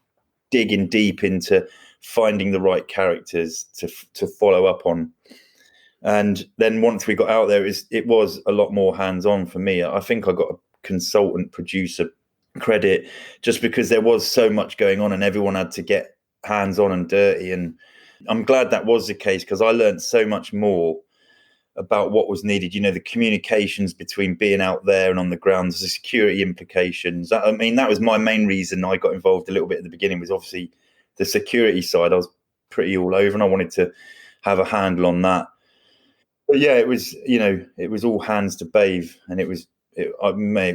digging deep into finding the right characters to follow up on. And then once we got out there, it was a lot more hands-on for me. I think I got a consultant producer credit just because there was so much going on and everyone had to get hands-on and dirty. And I'm glad that was the case, because I learned so much more about what was needed. The communications between being out there and on the ground, the security implications. That was my main reason I got involved a little bit at the beginning, was obviously the security side. I was pretty all over and I wanted to have a handle on that. But yeah, it was all hands to bathe, and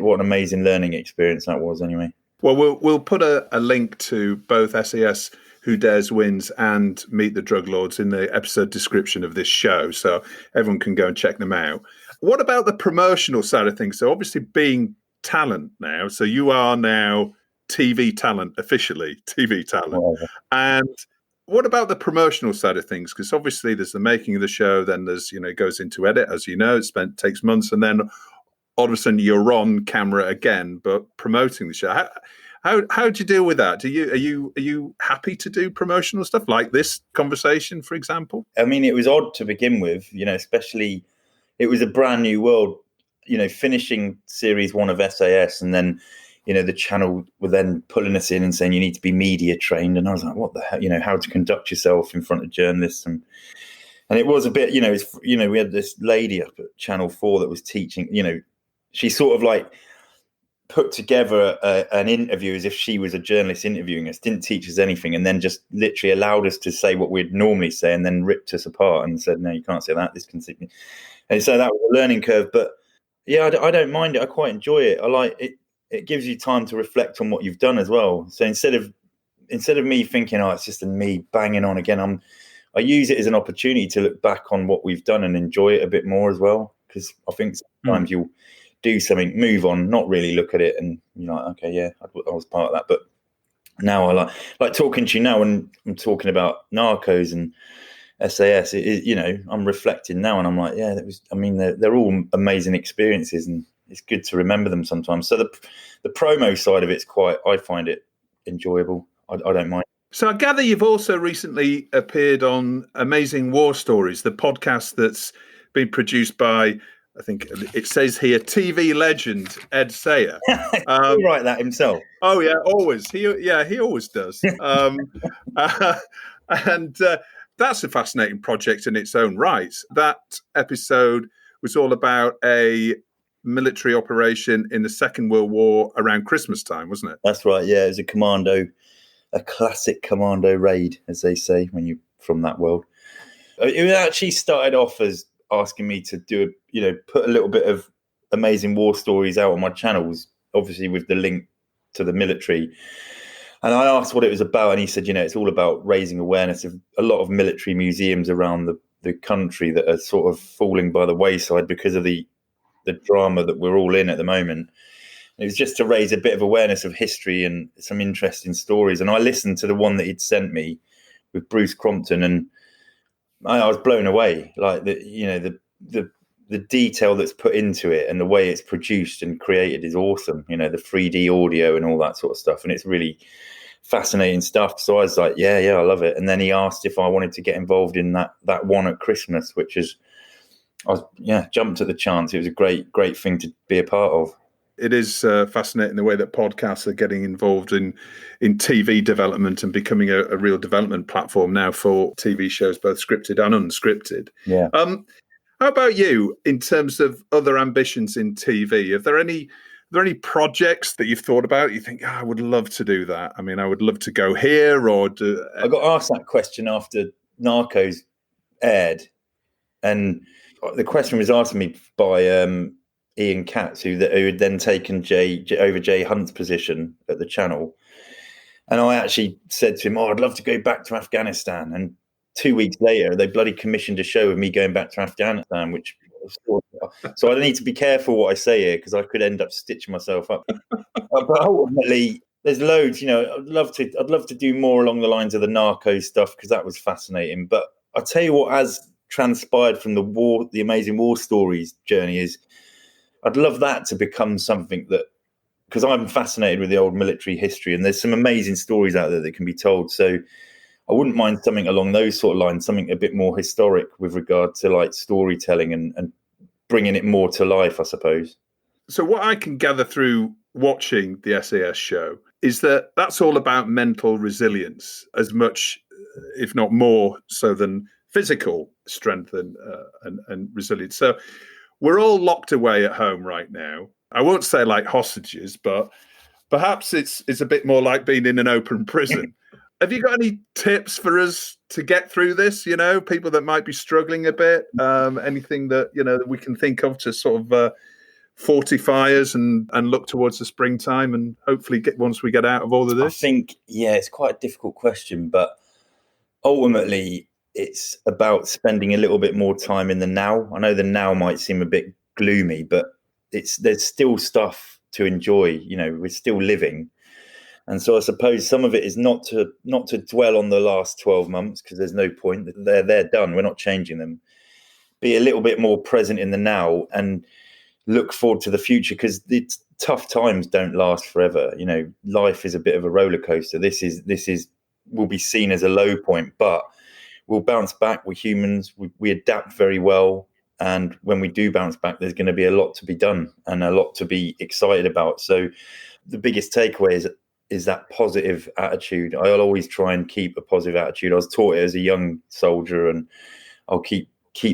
what an amazing learning experience that was anyway. Well, we'll put a link to both SAS Who Dares Wins and Meet the Drug Lords in the episode description of this show, so everyone can go and check them out. What about the promotional side of things? So obviously being talent now, so you are now TV talent, officially TV talent. Wow. And what about the promotional side of things? Because obviously there's the making of the show, then there's, it goes into edit, as you know, takes months, and then all of a sudden you're on camera again, but promoting the show. How do you deal with that? Are you happy to do promotional stuff like this conversation, for example? I mean, it was odd to begin with, especially it was a brand new world, finishing series 1 of SAS, and then, the channel were then pulling us in and saying you need to be media trained. And I was like, what the hell, how to conduct yourself in front of journalists. And it was a bit, we had this lady up at Channel 4 that was teaching, she sort of like put together an interview as if she was a journalist interviewing us, didn't teach us anything, and then just literally allowed us to say what we'd normally say, and then ripped us apart and said, no, you can't say that, this can see me. And so that was a learning curve. But yeah, I don't mind it. I quite enjoy it. I like it. It gives you time to reflect on what you've done as well. So instead of me thinking, it's just me banging on again, I use it as an opportunity to look back on what we've done and enjoy it a bit more as well. Because I think sometimes you'll do something, move on, not really look at it, and you're like, okay, yeah, I was part of that. But now I like talking to you now, and I'm talking about Narcos and SAS. I'm reflecting now, and I'm like, yeah, they're all amazing experiences, and it's good to remember them sometimes. So the promo side of it's I find it enjoyable. I don't mind. So I gather you've also recently appeared on Amazing War Stories, the podcast that's been produced by, I think it says here, TV legend Ed Sayer. He'll write that himself. Oh yeah, always. He always does. And that's a fascinating project in its own right. That episode was all about a military operation in the Second World War around Christmas time, wasn't it? That's right. Yeah, it was a classic commando raid, as they say, when you're from that world. It actually started off as asking me to do, put a little bit of Amazing War Stories out on my channels, obviously with the link to the military. And I asked what it was about, and he said, it's all about raising awareness of a lot of military museums around the country that are sort of falling by the wayside because of the drama that we're all in at the moment. It was just to raise a bit of awareness of history and some interesting stories. And I listened to the one that he'd sent me with Bruce Crompton, and I was blown away. Like the detail that's put into it and the way it's produced and created is awesome. The 3D audio and all that sort of stuff, and it's really fascinating stuff. So I was like, yeah, I love it. And then he asked if I wanted to get involved in that one at Christmas, which is, jumped at the chance. It was a great thing to be a part of. It is fascinating the way that podcasts are getting involved in TV development and becoming a real development platform now for TV shows, both scripted and unscripted. Yeah. How about you in terms of other ambitions in TV? Are there any projects that you've thought about? You think, I would love to do that. I mean, I would love to go here or do. I got asked that question after Narcos aired, and the question was asked me by Ian Katz, who had then taken Jay Hunt's position at the channel. And I actually said to him, I'd love to go back to Afghanistan. And 2 weeks later, they bloody commissioned a show of me going back to Afghanistan, so I need to be careful what I say here, because I could end up stitching myself up. But ultimately, there's loads, I'd love to do more along the lines of the Narcos stuff, because that was fascinating. But I'll tell you what has transpired from the Amazing War Stories journey is I'd love that to become something that, because I'm fascinated with the old military history, and there's some amazing stories out there that can be told. So I wouldn't mind something along those sort of lines, something a bit more historic with regard to like storytelling and bringing it more to life, I suppose. So what I can gather through watching the SAS show is that that's all about mental resilience as much, if not more so than physical strength and resilience. So we're all locked away at home right now. I won't say like hostages, but perhaps it's a bit more like being in an open prison. Have you got any tips for us to get through this? You know, people that might be struggling a bit, anything that, you know, that we can think of to sort of fortify us and look towards the springtime and hopefully once we get out of all of this? I think, it's quite a difficult question, but ultimately it's about spending a little bit more time in the now. I know the now might seem a bit gloomy, but there's still stuff to enjoy. You know, we're still living. And so I suppose some of it is not to dwell on the last 12 months, because there's no point. They're done. We're not changing them. Be a little bit more present in the now and look forward to the future, because the tough times don't last forever. You know, life is a bit of a roller coaster. This will be seen as a low point, but we'll bounce back. We're humans. We adapt very well. And when we do bounce back, there's going to be a lot to be done and a lot to be excited about. So the biggest takeaway is that positive attitude. I'll always try and keep a positive attitude. I was taught it as a young soldier, and I'll keep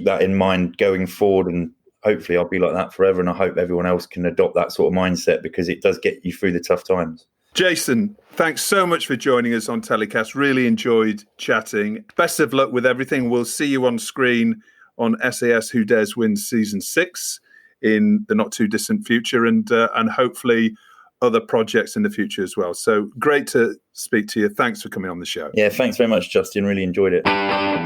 that in mind going forward. And hopefully I'll be like that forever. And I hope everyone else can adopt that sort of mindset, because it does get you through the tough times. Jason, thanks so much for joining us on TellyCast. Really enjoyed chatting. Best of luck with everything. We'll see you on screen on SAS Who Dares Win Season 6 in the not too distant future, and hopefully other projects in the future as well. So great to speak to you. Thanks for coming on the show. Yeah, thanks very much, Justin. Really enjoyed it.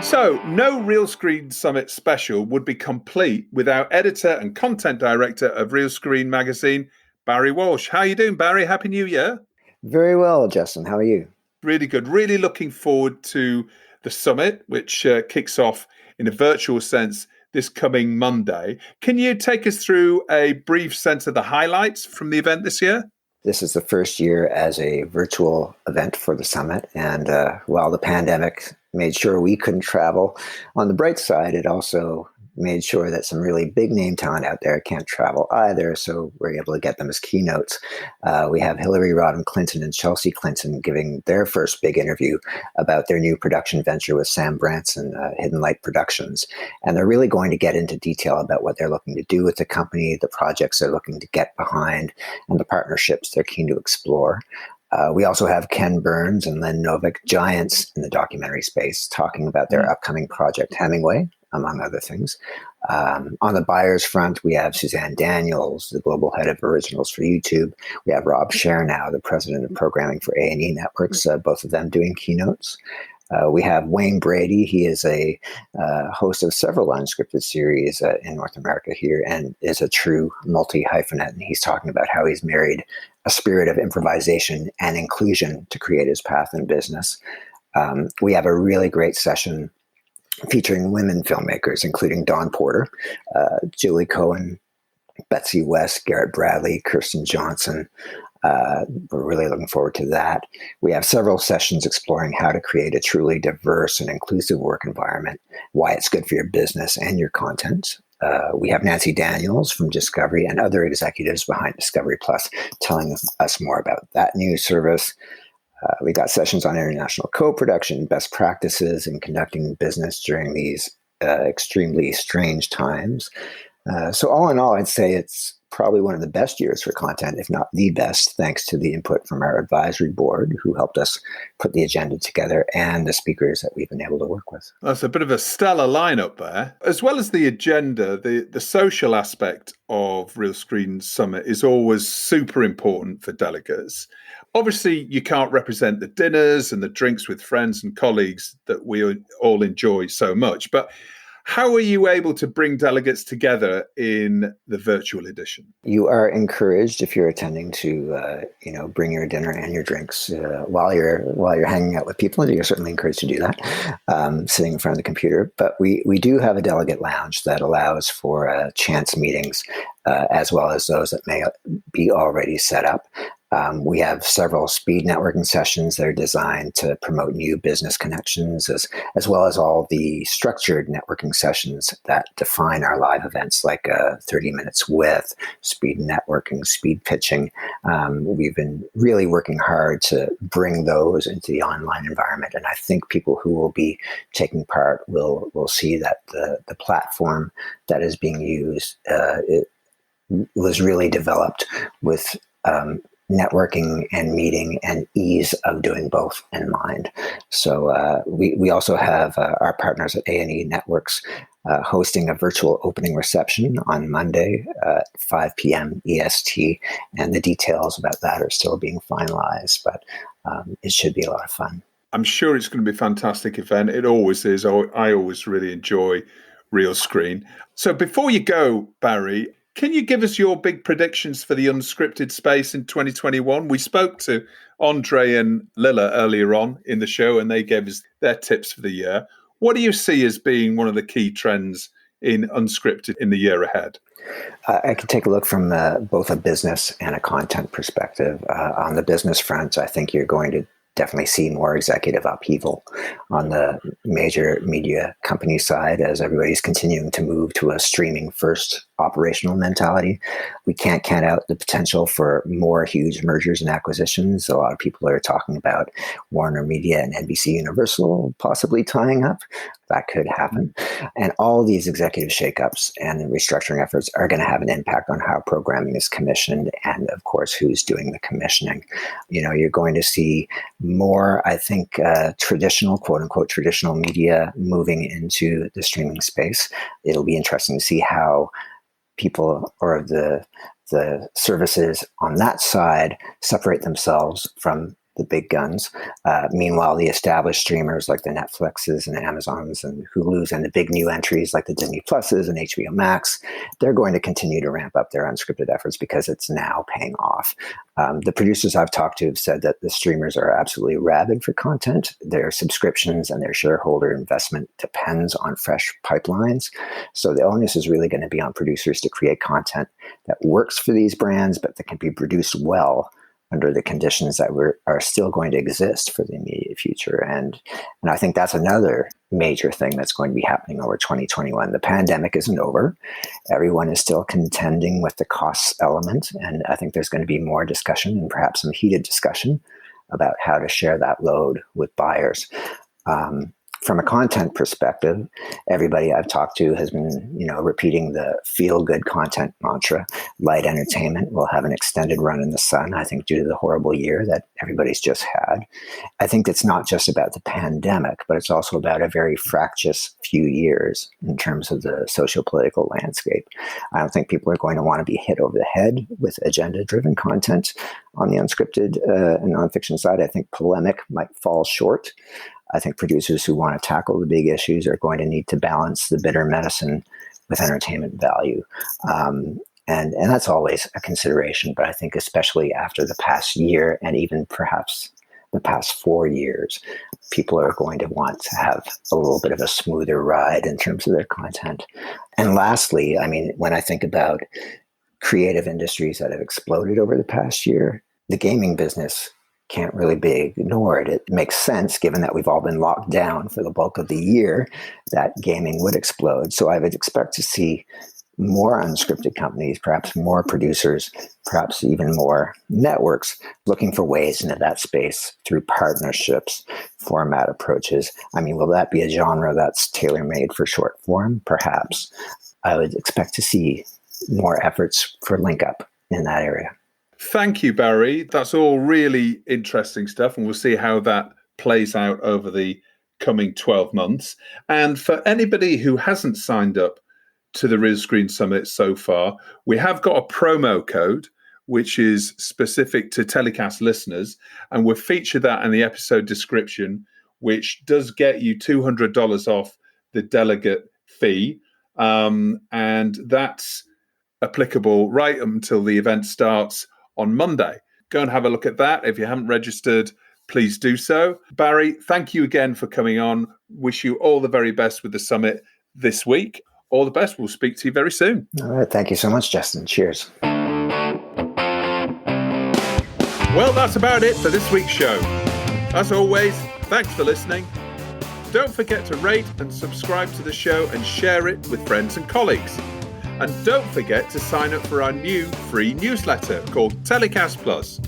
So no Realscreen Summit special would be complete without editor and content director of Realscreen magazine, Barry Walsh. How are you doing, Barry? Happy New Year. Very well, Justin. How are you? Really good. Really looking forward to the summit, which kicks off in a virtual sense this coming Monday. Can you take us through a brief sense of the highlights from the event this year? This is the first year as a virtual event for the summit. And while the pandemic made sure we couldn't travel, on the bright side, it also made sure that some really big name talent out there can't travel either. So we're able to get them as keynotes. We have Hillary Rodham Clinton and Chelsea Clinton giving their first big interview about their new production venture with Sam Branson, Hidden Light Productions. And they're really going to get into detail about what they're looking to do with the company, the projects they're looking to get behind, and the partnerships they're keen to explore. We also have Ken Burns and Len Novick, giants in the documentary space, talking about their upcoming project Hemingway, among other things. On the buyers front, we have Suzanne Daniels, the global head of originals for YouTube. We have Rob Shernow, the president of programming for A&E Networks, both of them doing keynotes. We have Wayne Brady. He is a host of several unscripted series in North America here, and is a true multi-hyphenate. And he's talking about how he's married a spirit of improvisation and inclusion to create his path in business. We have a really great session featuring women filmmakers, including Dawn Porter, Julie Cohen, Betsy West, Garrett Bradley, Kirsten Johnson. We're really looking forward to that. We have several sessions exploring how to create a truly diverse and inclusive work environment, why it's good for your business and your content. We have Nancy Daniels from Discovery and other executives behind Discovery Plus telling us more about that new service. We got sessions on international co-production, best practices in conducting business during these extremely strange times. So all in all, I'd say it's probably one of the best years for content, if not the best, thanks to the input from our advisory board, who helped us put the agenda together, and the speakers that we've been able to work with. That's a bit of a stellar lineup there. As well as the agenda, the social aspect of Realscreen Summit is always super important for delegates. Obviously, you can't represent the dinners and the drinks with friends and colleagues that we all enjoy so much, but How are you able to bring delegates together in the virtual edition? You are encouraged, if you're attending, to bring your dinner and your drinks while you're hanging out with people. You're certainly encouraged to do that, sitting in front of the computer. But we do have a delegate lounge that allows for chance meetings, as well as those that may be already set up. We have several speed networking sessions that are designed to promote new business connections, as well as all the structured networking sessions that define our live events, like 30 Minutes With, speed networking, speed pitching. We've been really working hard to bring those into the online environment. And I think people who will be taking part will see that the platform that is being used it was really developed with networking and meeting and ease of doing both in mind. So we also have our partners at A&E Networks hosting a virtual opening reception on Monday at 5 p.m. EST, and the details about that are still being finalized, but it should be a lot of fun. I'm sure it's going to be a fantastic event. It always is. I always really enjoy Realscreen. So before you go, Barry, can you give us your big predictions for the unscripted space in 2021? We spoke to Andre and Lilla earlier on in the show, and they gave us their tips for the year. What do you see as being one of the key trends in unscripted in the year ahead? I can take a look from both a business and a content perspective. On the business front, I think you're going to definitely see more executive upheaval on the major media company side as everybody's continuing to move to a streaming first operational mentality. We can't count out the potential for more huge mergers and acquisitions. A lot of people are talking about Warner Media and NBC Universal possibly tying up. That could happen. And all these executive shakeups and restructuring efforts are going to have an impact on how programming is commissioned and, of course, who's doing the commissioning. You're going to see more, I think, traditional, quote unquote, traditional media moving into the streaming space. It'll be interesting to see how people or the services on that side separate themselves from the big guns. Meanwhile, the established streamers like the Netflixes and Amazons and Hulus and the big new entries like the Disney Pluses and HBO Max, they're going to continue to ramp up their unscripted efforts because it's now paying off. The producers I've talked to have said that the streamers are absolutely rabid for content. Their subscriptions and their shareholder investment depends on fresh pipelines. So the onus is really going to be on producers to create content that works for these brands, but that can be produced well under the conditions that are still going to exist for the immediate future. And I think that's another major thing that's going to be happening over 2021. The pandemic isn't over. Everyone is still contending with the costs element. And I think there's going to be more discussion and perhaps some heated discussion about how to share that load with buyers. From a content perspective, everybody I've talked to has been, repeating the feel-good content mantra. Light entertainment will have an extended run in the sun, I think, due to the horrible year that everybody's just had. I think it's not just about the pandemic, but it's also about a very fractious few years in terms of the socio-political landscape. I don't think people are going to want to be hit over the head with agenda-driven content on the unscripted and nonfiction side. I think polemic might fall short. I think producers who want to tackle the big issues are going to need to balance the bitter medicine with entertainment value. And that's always a consideration, but I think especially after the past year and even perhaps the past 4 years, people are going to want to have a little bit of a smoother ride in terms of their content. And lastly, when I think about creative industries that have exploded over the past year, the gaming business can't really be ignored. It makes sense, given that we've all been locked down for the bulk of the year, that gaming would explode. So I would expect to see more unscripted companies, perhaps more producers, perhaps even more networks looking for ways into that space through partnerships, format approaches. Will that be a genre that's tailor-made for short form? Perhaps. I would expect to see more efforts for link up in that area. Thank you, Barry. That's all really interesting stuff, and we'll see how that plays out over the coming 12 months. And for anybody who hasn't signed up to the Realscreen Summit so far, we have got a promo code which is specific to TellyCast listeners, and we'll feature that in the episode description, which does get you $200 off the delegate fee, and that's applicable right until the event starts on Monday. Go and have a look at that. If you haven't registered, please do so. Barry, thank you again for coming on. Wish you all the very best with the summit this week. All the best. We'll speak to you very soon. All right. Thank you so much, Justin. Cheers. Well, that's about it for this week's show. As always, thanks for listening. Don't forget to rate and subscribe to the show and share it with friends and colleagues. And don't forget to sign up for our new free newsletter called TellyCast Plus.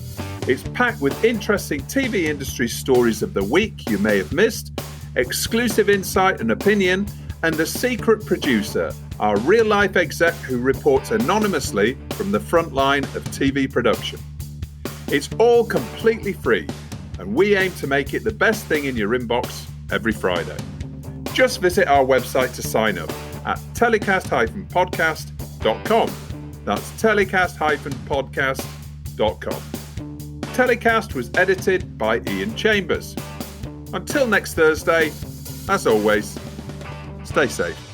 It's packed with interesting TV industry stories of the week you may have missed, exclusive insight and opinion, and a secret producer, our real-life exec who reports anonymously from the front line of TV production. It's all completely free, and we aim to make it the best thing in your inbox every Friday. Just visit our website to sign up at telecast-podcast.com. That's telecast-podcast.com. TellyCast was edited by Ian Chambers. Until next Thursday, as always, stay safe.